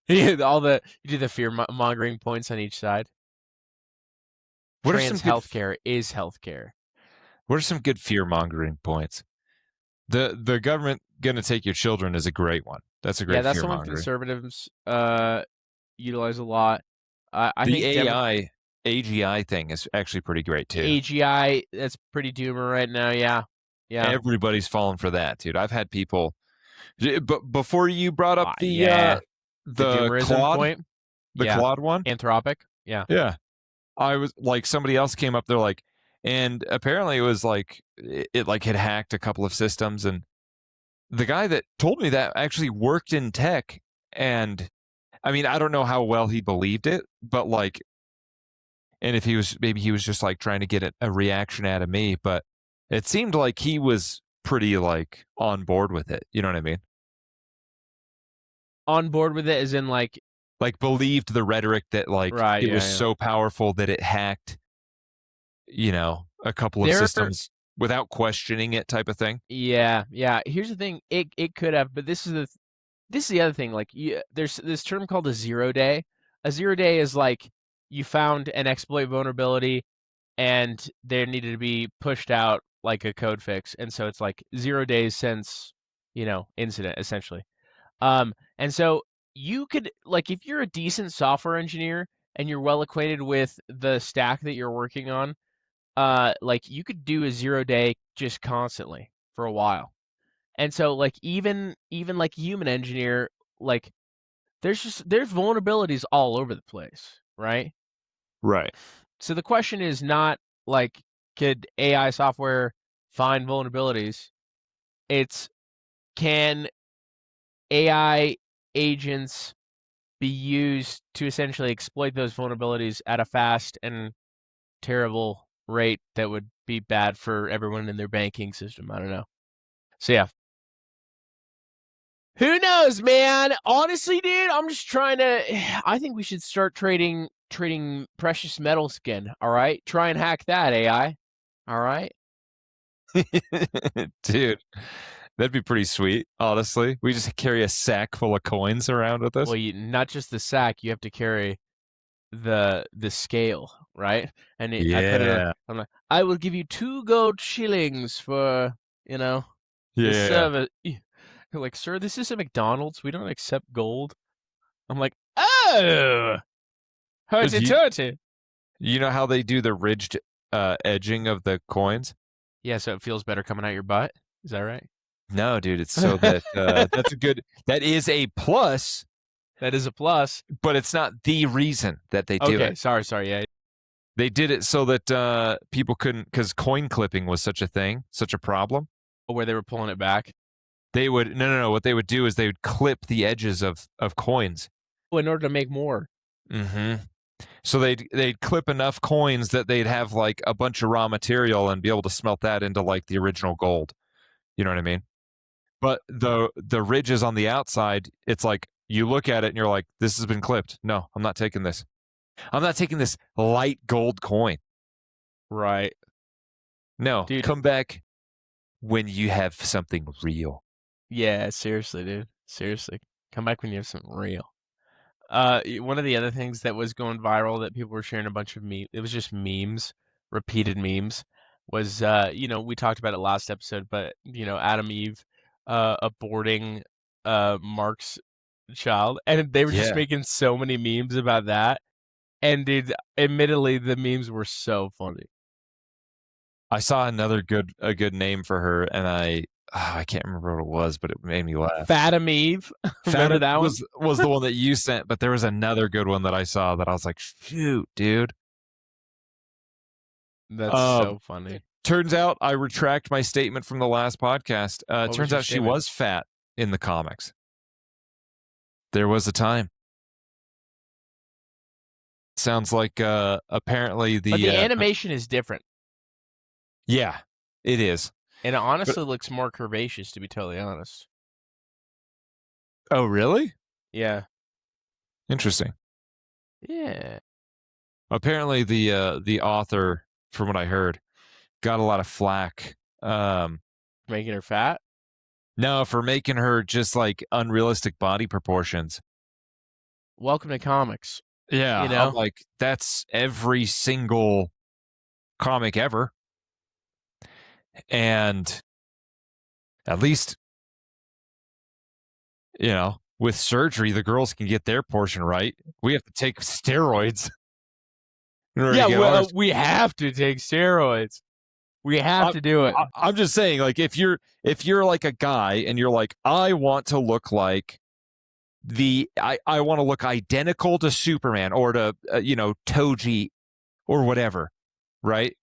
You do the fear mongering points on each side. What are some Trans good healthcare is healthcare. what are some good fear mongering points? The government gonna take your children is a great one. That's a Yeah, great that's fear the one mongering. conservatives utilize a lot. I The think AI AGI thing is actually pretty great too. AGI, that's pretty doomer right now. Yeah. Yeah. Everybody's falling for that, dude. I've had people, but before you brought up Yeah. The the doomerism Claude, point. the Yeah. Claude one, Anthropic. Yeah. yeah, I was like somebody else came up there like, and apparently it was like it like had hacked a couple of systems, and the guy that told me that actually worked in tech, and I mean I don't know how well he believed it, but like, and if he was maybe he was just like trying to get a reaction out of me, but it seemed like he was pretty like on board with it. You know what I mean? On board with it, as in Like believed the rhetoric that like right. it was Yeah. Yeah. so powerful that it hacked, a couple of There. systems without questioning it type of thing. Yeah. Yeah. Here's the thing. It could have, but this is the other thing. Like, there's this term called a 0 day. A 0 day is like you found an exploit vulnerability and there needed to be pushed out like a code fix, and so it's like 0 days since incident essentially. And so you could, like, if you're a decent software engineer and you're well acquainted with the stack that you're working on, like you could do a 0 day just constantly for a while. And so like even like human engineer, like there's vulnerabilities all over the place, right? Right. So the question is not like, could AI software find vulnerabilities? It's, can AI agents be used to essentially exploit those vulnerabilities at a fast and terrible rate that would be bad for everyone in their banking system? I don't know. So yeah, who knows, man? Honestly, dude, I'm just trying to. I think we should start trading precious metals again. All right, try and hack that AI. All right. Dude, that'd be pretty sweet, honestly. We just carry a sack full of coins around with us. Well, not just the sack. You have to carry the scale, right? And I put it. Yeah. I'm like, I will give you 2 gold shillings for this Yeah. service. They're like, sir, this is a McDonald's. We don't accept gold. I'm like, oh, Do hurty you, turty. you know how they do the ridged edging of the coins? Yeah, so it feels better coming out your butt. Is that right? No, dude, it's so that that is a plus, That is a plus. but it's not the reason that they do Okay, it. sorry. Yeah. They did it so that people couldn't, because coin clipping was such a thing, such a problem. Where they were pulling it back. They would no. What they would do is they would clip the edges of coins. Oh, in order to make more. Mm-hmm. So they'd clip enough coins that they'd have like a bunch of raw material and be able to smelt that into like the original gold. You know what I mean? But the ridges on the outside, it's like you look at it and you're like, this has been clipped. No, I'm not taking this. I'm not taking this light gold coin. Right. No, Dude, come back when you have something real. yeah, seriously, dude. Seriously. Come back when you have something real. One of the other things that was going viral that people were sharing a bunch of it was just memes, repeated memes, was we talked about it last episode, but Adam Eve aborting Mark's child, and they were just Yeah. making so many memes about that. And dude, admittedly, the memes were so funny. I saw a good name for her, and I can't remember what it was, but it made me laugh. Fathom Eve, remember Fathom that one? was the one that you sent, but there was another good one that I saw that I was like, shoot, dude. That's so funny. Turns out I retract my statement from the last podcast. What was Turns your out she statement? was fat in the comics. There was a time. Sounds like apparently But the animation is different, yeah, it is. and it But honestly looks more curvaceous, to be totally honest. oh, really? Yeah. Interesting. Yeah. Apparently the author, from what I heard, got a lot of flack. Making her fat? No, for making her just like unrealistic body proportions. Welcome to comics. Yeah, You know? I'm like, that's every single comic ever. And at least, with surgery, the girls can get their portion right. We have to take steroids. in order to Yeah, get horse. we have to take steroids. We have I'm, to do it. I'm just saying, like, if you're like a guy and you're like, I want to look like I want to look identical to Superman or to Toji or whatever, right?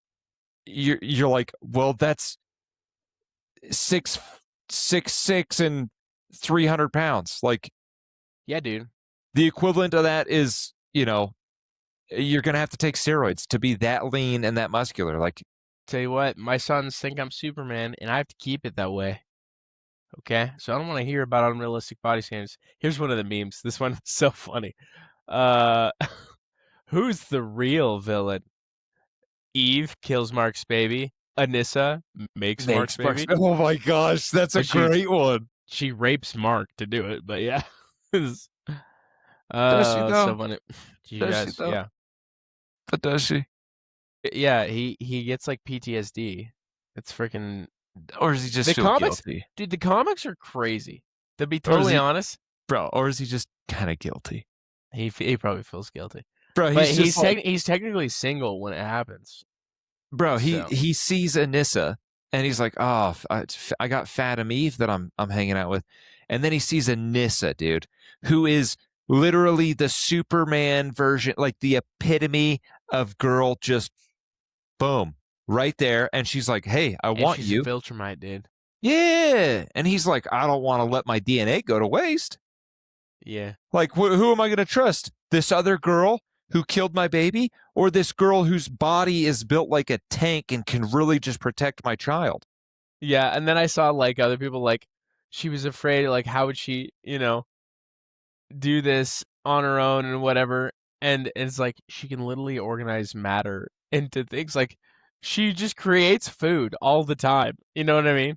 You're like, well, that's 6'6" and 300 pounds. Like Yeah, dude. the equivalent of that is, you're gonna have to take steroids to be that lean and that muscular. Like, Tell you what, my sons think I'm Superman, and I have to keep it that way. Okay, so I don't want to hear about unrealistic body standards. Here's one of the memes. This one is so funny. Uh, who's the real villain? Eve kills Mark's baby. Anissa makes Mark's makes Mark. baby. Oh my gosh, that's a But great one. she rapes Mark to do it. But yeah, Does she so though? funny. She Does she does. though? Yeah, But does she? yeah. He gets like PTSD. It's freaking Or does he just the feel comics, guilty? dude. The comics are crazy. To be Or is totally he, honest, bro? Or is he just kind of guilty? he probably feels guilty. Bro, But he's just like, he's technically single when it happens. bro. He So he sees Anissa and he's like, oh, I got Fathom Eve that I'm hanging out with, and then he sees Anissa, dude, who is literally the Superman version, like the epitome of girl, just boom, right there. And she's like, hey, I and want she's a you. Viltrumite, dude. Yeah. And he's like, I don't want to let my DNA go to waste. Yeah. Like, who am I going to trust? This other girl who killed my baby, or this girl whose body is built like a tank and can really just protect my child? Yeah, and then I saw like other people like she was afraid like how would she, do this on her own and whatever. And it's like she can literally organize matter into things like she just creates food all the time. You know what I mean?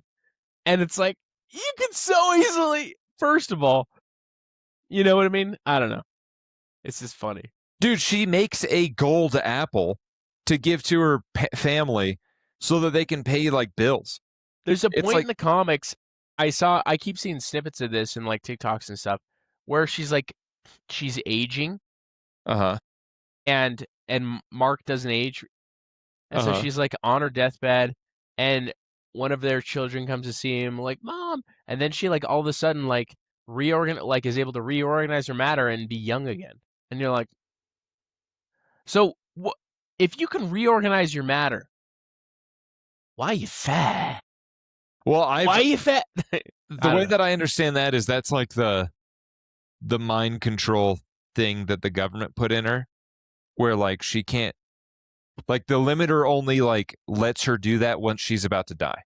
And it's like you can so easily, first of all, you know what I mean? I don't know. It's just funny. Dude, she makes a gold apple to give to her family so that they can pay like bills. There's a It's point in like, the comics I keep seeing snippets of this in like TikToks and stuff where she's aging uh-huh, and Mark doesn't age, and so uh-huh. she's like on her deathbed, and one of their children comes to see him like mom, and then she like all of a sudden like is able to reorganize her matter and be young again, and you're like, so if you can reorganize your matter, why are you fat? Well, Why are you fat? the I don't way know. that I understand that is that's like the mind control thing that the government put in her, where like she can't, like the limiter only like lets her do that once she's about to die.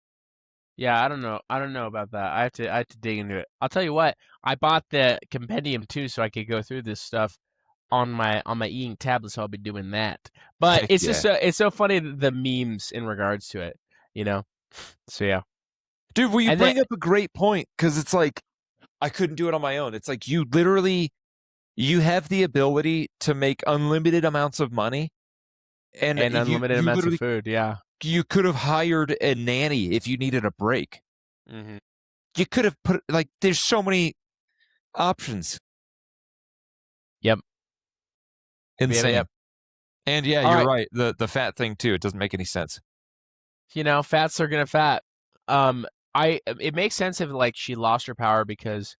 Yeah, I don't know. I don't know about that. I have to dig into it. I'll tell you what. I bought the compendium too, so I could go through this stuff on my e-ink tablet. So I'll be doing that. But Heck it's just yeah. it's so funny the memes in regards to it, you know. So yeah, Dude, well, you and then bring up a great point because it's like I couldn't do it on my own. It's like you have the ability to make unlimited amounts of money, and and you unlimited you amounts of literally food. Yeah. you could have hired a nanny if you needed a break. Hmm. You could have put like there's so many options. Yep. Yep. Insane. Yep. And yeah, All you're right. right. The fat thing too. It doesn't make any sense. Fats are gonna fat. Um, it makes sense if like she lost her power because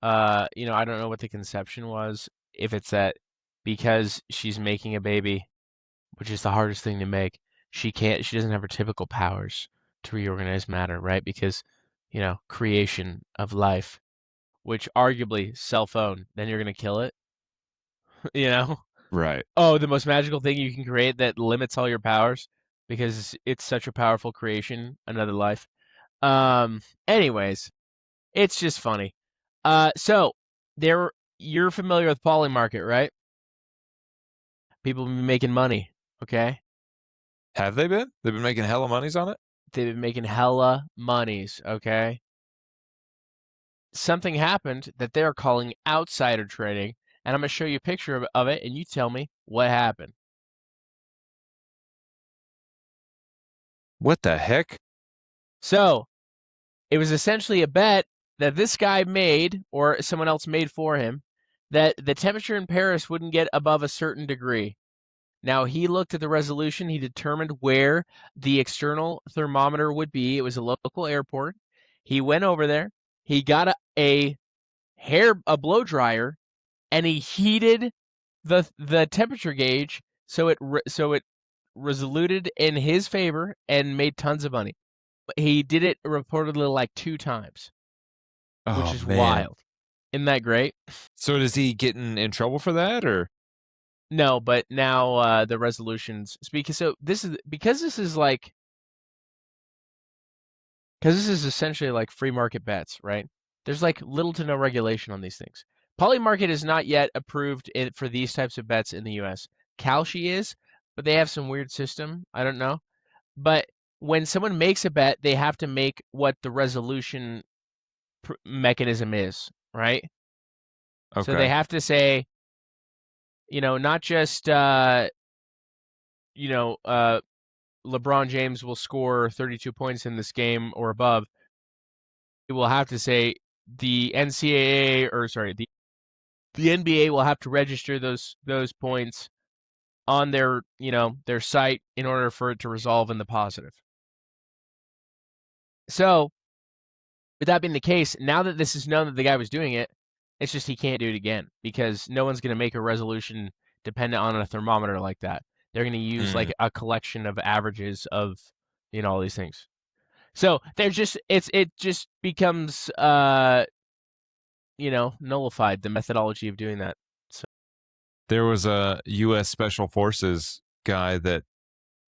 I don't know what the conception was. If it's that because she's making a baby, which is the hardest thing to make. She doesn't have her typical powers to reorganize matter, right? Because, creation of life, which arguably cell phone, then you're gonna kill it, you know? Right. Oh, the most magical thing you can create that limits all your powers because it's such a powerful creation, another life. Anyways, it's just funny. So there you're familiar with Poly Market, right? People be making money, okay? Have they been? They've been making hella monies on it? They've been making hella monies, okay? Something happened that they're calling outsider trading, and I'm going to show you a picture of it, and you tell me what happened. What the heck? So, it was essentially a bet that this guy made, or someone else made for him, that the temperature in Paris wouldn't get above a certain degree. Now he looked at the resolution. He determined where the external thermometer would be. It was a local airport. He went over there. He got a blow dryer, and he heated the temperature gauge so it resoluted in his favor and made tons of money. He did it reportedly like 2 times, which Oh is man. wild. Isn't that great? So does he get in trouble for that or? No, but now the resolutions because so this is because this is like because this is essentially like free market bets, right? There's like little to no regulation on these things. Polymarket is not yet approved for these types of bets in the U.S. Kalshi is, but they have some weird system. I don't know. But when someone makes a bet, they have to make what the resolution mechanism is, right? So they Okay. have to say, not just you know, uh, LeBron James will score 32 points in this game or above. It will have to say the NCAA or sorry, the NBA will have to register those points on their site in order for it to resolve in the positive. So, with that being the case, now that this is known that the guy was doing it, it's just he can't do it again because no one's going to make a resolution dependent on a thermometer like that. They're going to use Mm. like a collection of averages of all these things. So there's just it just becomes nullified the methodology of doing that. So There was a U.S. Special Forces guy that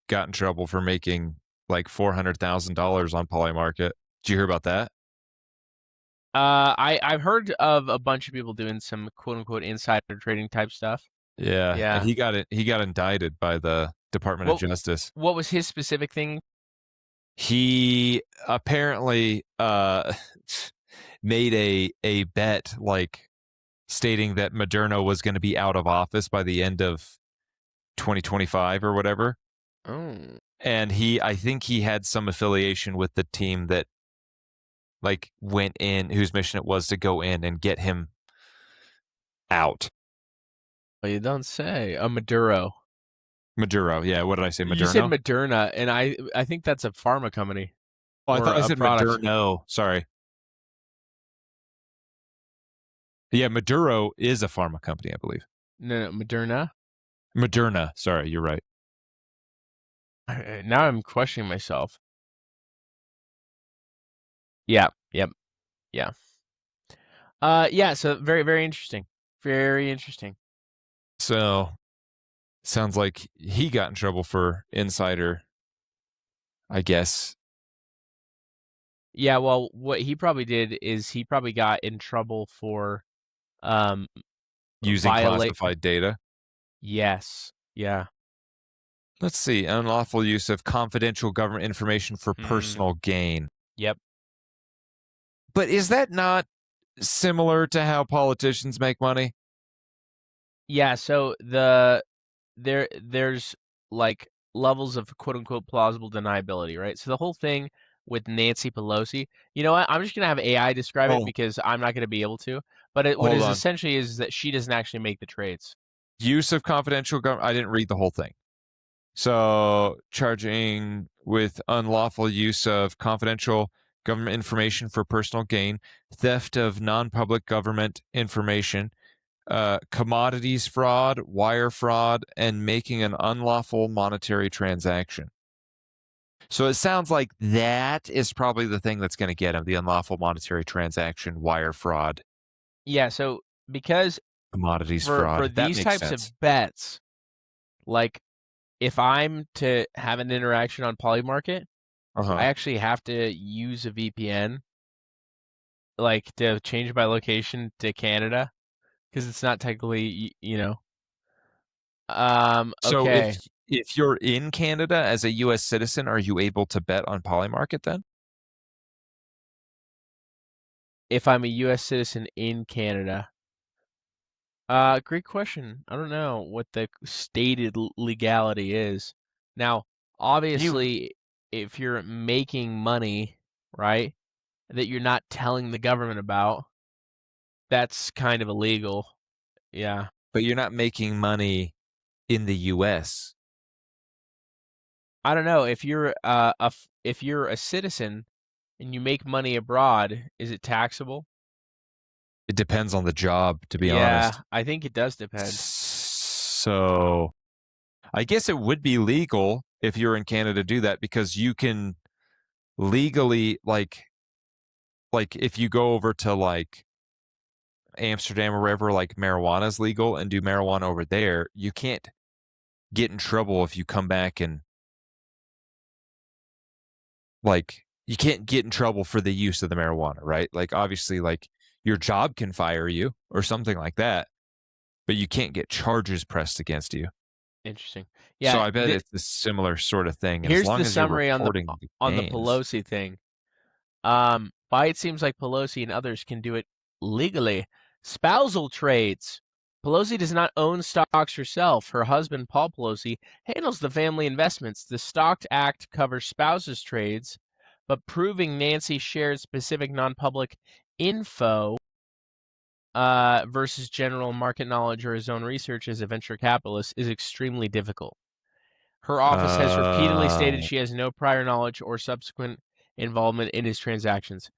got in trouble for making like $400,000 on Polymarket. Did you hear about that? I've heard of a bunch of people doing some quote unquote insider trading type stuff. Yeah, and Yeah. he got indicted by the Department of What Justice. what was his specific thing? He apparently made a bet like stating that Moderna was going to be out of office by the end of 2025 or whatever. Oh. And I think he had some affiliation with the team that like went in, whose mission it was to go in and get him out. Well, you don't say. A Maduro. Maduro, yeah. What did I say? You said Moderno? Moderna, and I think that's a pharma company Oh, I or thought I a said product. Moderno. Sorry. Yeah, Maduro is a pharma company, I believe. No, Moderna. Moderna. Sorry, you're right. Now I'm questioning myself. Yeah, yep, yeah. Yeah. So very, very interesting. Very interesting. So sounds like he got in trouble for insider, I guess, Yeah. Well, what he probably did is he probably got in trouble for um using violate. classified data. Yes. Yeah. Let's see. Unlawful use of confidential government information for Mm, personal gain. yep. But is that not similar to how politicians make money? Yeah. So there's like levels of quote unquote plausible deniability, right? So the whole thing with Nancy Pelosi, you know what? I'm just gonna have AI describe it Oh, because I'm not gonna be able to. But what hold is on. essentially is that she doesn't actually make the trades. Use of confidential government. I didn't read the whole thing. So, charging with unlawful use of confidential government information for personal gain, theft of non public government information, commodities fraud, wire fraud, and making an unlawful monetary transaction. So, it sounds like that is probably the thing that's going to get him, the unlawful monetary transaction, wire fraud, Yeah, so because commodities for fraud. That these makes types of sense. bets, like if I'm to have an interaction on Polymarket, Uh I huh. actually have to use a VPN, like to change my location to Canada, because it's not technically, So, okay. if you're in Canada as a U.S. citizen, are you able to bet on Polymarket then? If I'm a U.S. citizen in Canada, great question. I don't know what the stated legality is. Now, You obviously, if you're making money, right, that you're not telling the government about, that's kind of illegal. Yeah. but you're not making money. in the U.S.? I don't know if you're if you're a citizen and you make money abroad, is it taxable? It depends on the job, to be Yeah, honest. I think it does depend. So I guess it would be legal if you're in Canada to do that because you can legally like if you go over to like Amsterdam or wherever like marijuana is legal and do marijuana over there, you can't get in trouble if you come back and like you can't get in trouble for the use of the marijuana, right? Like obviously like your job can fire you or something like that, but you can't get charges pressed against you. Interesting. So Yeah, I bet it's a similar sort of thing. And as here's the long as you're summary reporting the on the gains, Pelosi thing. Why it seems like Pelosi and others can do it legally. Spousal trades. Pelosi does not own stocks herself. Her husband, Paul Pelosi, handles the family investments. The Stock Act covers spouses trades, but proving Nancy shared specific non-public info versus general market knowledge or his own research as a venture capitalist is extremely difficult. Her office has repeatedly stated uh, she has no prior knowledge or subsequent involvement in his transactions.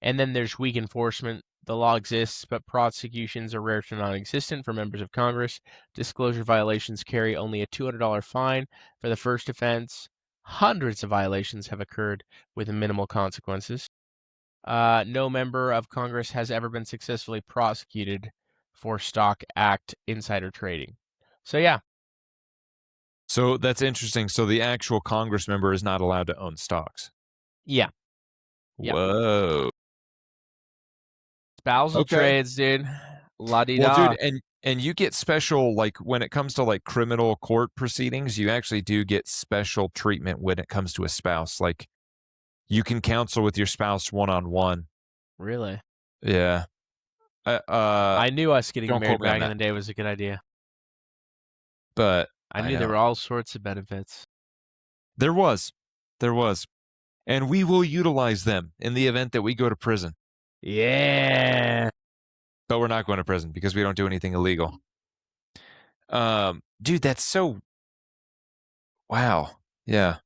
And then there's weak enforcement. The law exists, but prosecutions are rare to non-existent for members of Congress. Disclosure violations carry only a $200 fine for the first offense. Hundreds of violations have occurred with minimal consequences. No member of Congress has ever been successfully prosecuted for Stock Act insider trading. So yeah, so that's interesting. So the actual Congress member is not allowed to own stocks. yeah, yeah. Whoa. Spousal Okay. trades, dude. La di Well, dude, da. and you get special like when it comes to like criminal court proceedings, you actually do get special treatment when it comes to a spouse. Like you can counsel with your spouse one on one. Really? Yeah. I knew us getting Don't married quote me on back in that. the day was a good idea. But I I knew there know were all sorts of benefits. there was, there was, and we will utilize them in the event that we go to prison. Yeah. But we're not going to prison because we don't do anything illegal. Dude, that's so wow. Yeah.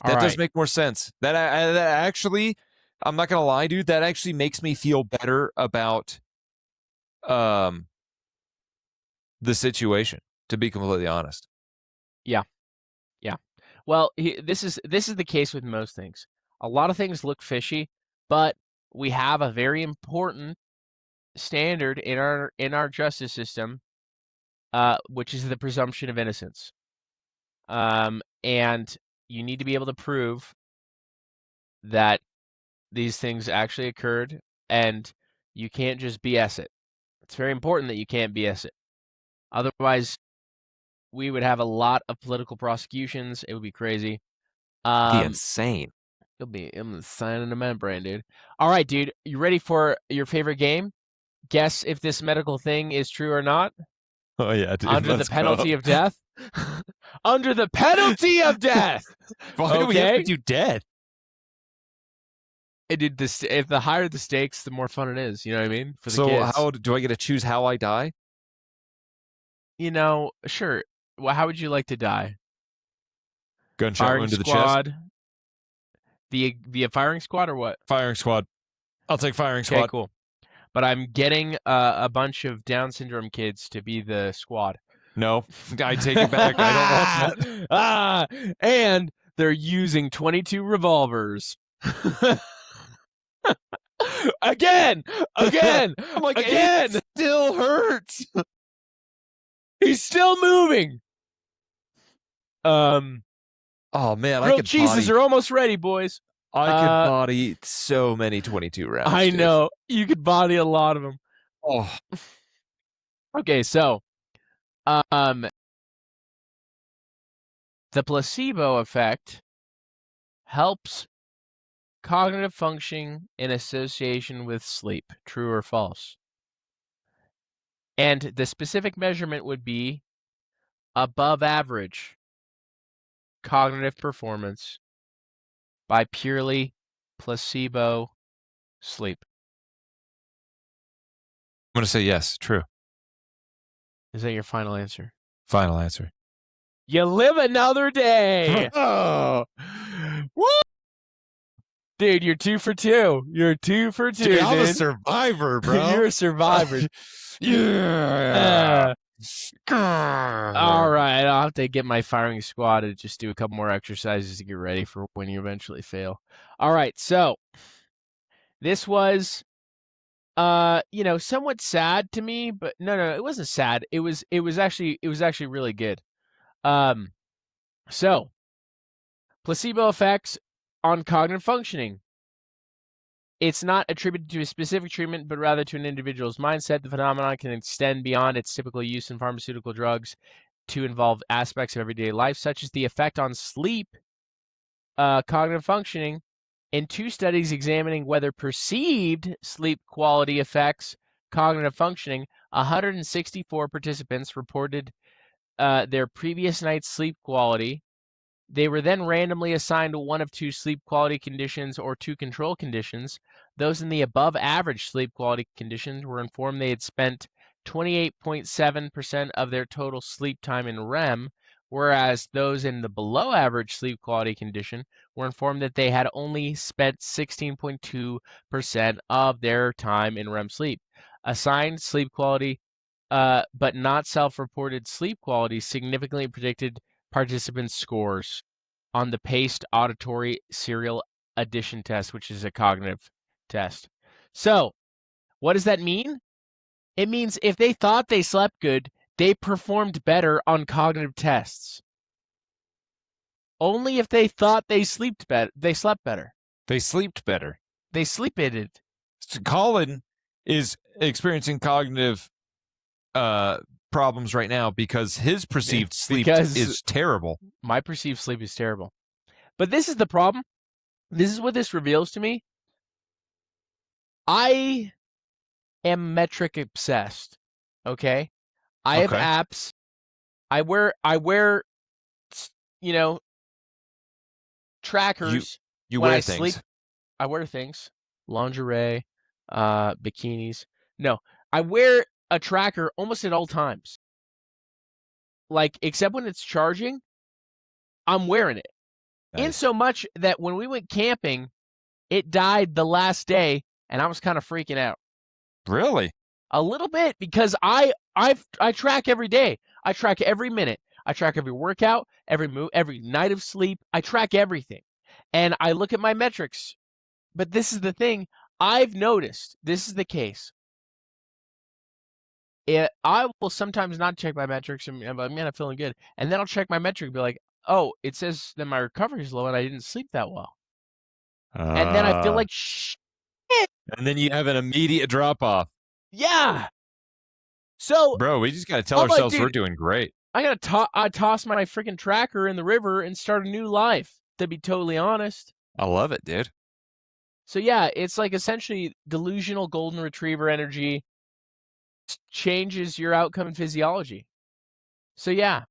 All That does right. make more sense. That actually, I'm not gonna lie, dude. That actually makes me feel better about um the situation. To be completely honest, Yeah. Yeah. Well, this is the case with most things. A lot of things look fishy, but we have a very important standard in our justice system, which is the presumption of innocence. And you need to be able to prove that these things actually occurred, and you can't just BS it. It's very important that you can't BS it. Otherwise, we would have a lot of political prosecutions. It would be crazy. be Um, insane. I'm signing a membrane, dude. All right, dude. You ready for your favorite game? Guess if this medical thing is true or not. Oh yeah, dude. Under the Let's go. penalty of death. Under the penalty of death. Why do we have to Okay. do death? And dude, this if the higher the stakes, the more fun it is. You know what I mean? For the So kids. how do I get to choose how I die? Sure. Well, how would you like to die? Gunshot Firing wound to the chest. squad via firing squad or what? Firing squad. I'll take firing Okay, squad. cool. But I'm getting a bunch of Down syndrome kids to be the squad. No, I take it back. I don't want that. ah, and they're using 22 revolvers. again, again, I'm like, again. it still hurts. He's still moving. Oh man, Grilled cheeses are almost ready, boys. I could Uh, body so many 22 rounds, I dude. know you could body a lot of them. Oh, Okay, so um, the placebo effect helps cognitive function in association with sleep. True or false? And the specific measurement would be above average cognitive performance by purely placebo sleep. I'm gonna say yes. True. Is that your final answer? Final answer. You live another day. Oh, Woo! Dude, you're 2 for 2. You're 2 for 2, dude, I'm a dude. survivor, bro. You're a survivor. Yeah. All right, I'll have to get my firing squad to just do a couple more exercises to get ready for when you eventually fail. All right, so this was somewhat sad to me, but no, it wasn't sad. It was actually really good. Um so placebo effects on cognitive functioning. It's not attributed to a specific treatment, but rather to an individual's mindset. The phenomenon can extend beyond its typical use in pharmaceutical drugs to involve aspects of everyday life, such as the effect on sleep, cognitive functioning. In 2 studies examining whether perceived sleep quality affects cognitive functioning, 164 participants reported their previous night's sleep quality. They were then randomly assigned to one of 2 sleep quality conditions or 2 control conditions. Those in the above average sleep quality conditions were informed they had spent 28.7% of their total sleep time in REM, whereas those in the below average sleep quality condition were informed that they had only spent 16.2% of their time in REM sleep. Assigned sleep quality, but not self-reported sleep quality significantly predicted participants' scores on the paced auditory serial addition test, which is a cognitive test. So, what does that mean? It means if they thought they slept good, they performed better on cognitive tests. Only if they thought they slept better. They slept better. They slept better. They sleeped. So Colin is experiencing cognitive problems right now because his perceived sleep is terrible. My perceived sleep is terrible. But this is the problem. This is what this reveals to me. I am metric obsessed. Okay? I have apps. I wear trackers you when wear I things. sleep. I wear things. Lingerie, bikinis. No, I wear a tracker almost at all times. Like, except when it's charging, I'm wearing it. Nice. In so much that when we went camping, it died the last day, and I was kind of freaking out. Really? A little bit, because I track every day. I track every minute. I track every workout, every move, every night of sleep. I track everything. And I look at my metrics. But this is the thing. I've noticed this is the case. I will sometimes not check my metrics and I'm like, man, I'm feeling good. And then I'll check my metric and be like, oh, it says that my recovery is low and I didn't sleep that well. And then I feel like shit. And then you have an immediate drop off. Yeah. So, bro, we just got to tell ourselves we're doing great. I toss my freaking tracker in the river and start a new life, to be totally honest. I love it, dude. So yeah, it's like essentially delusional golden retriever energy changes your outcome and physiology. So yeah.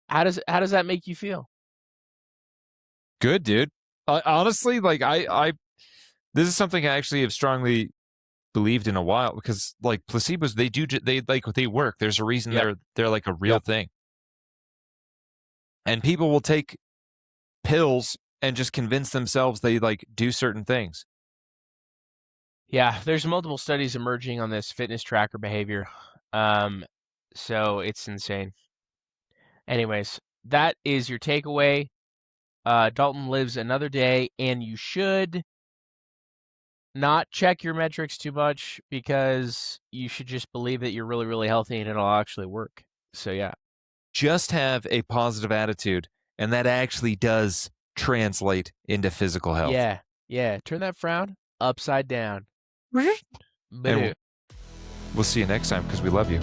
How does that make you feel? Good, dude. Honestly, like I this is something I actually have strongly believed in a while, because like placebos, they work. There's a reason they're like a real thing. And people will take pills and just convince themselves they like do certain things. Yeah, there's multiple studies emerging on this fitness tracker behavior. So it's insane. Anyways, that is your takeaway. Dalton lives another day, and you should not check your metrics too much, because you should just believe that you're really, really healthy and it'll actually work. So yeah. Just have a positive attitude, and that actually does translate into physical health. Yeah. Turn that frown upside down. And we'll see you next time, because we love you.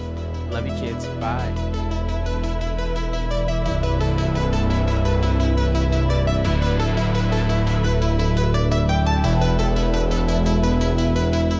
Love you, kids. Bye.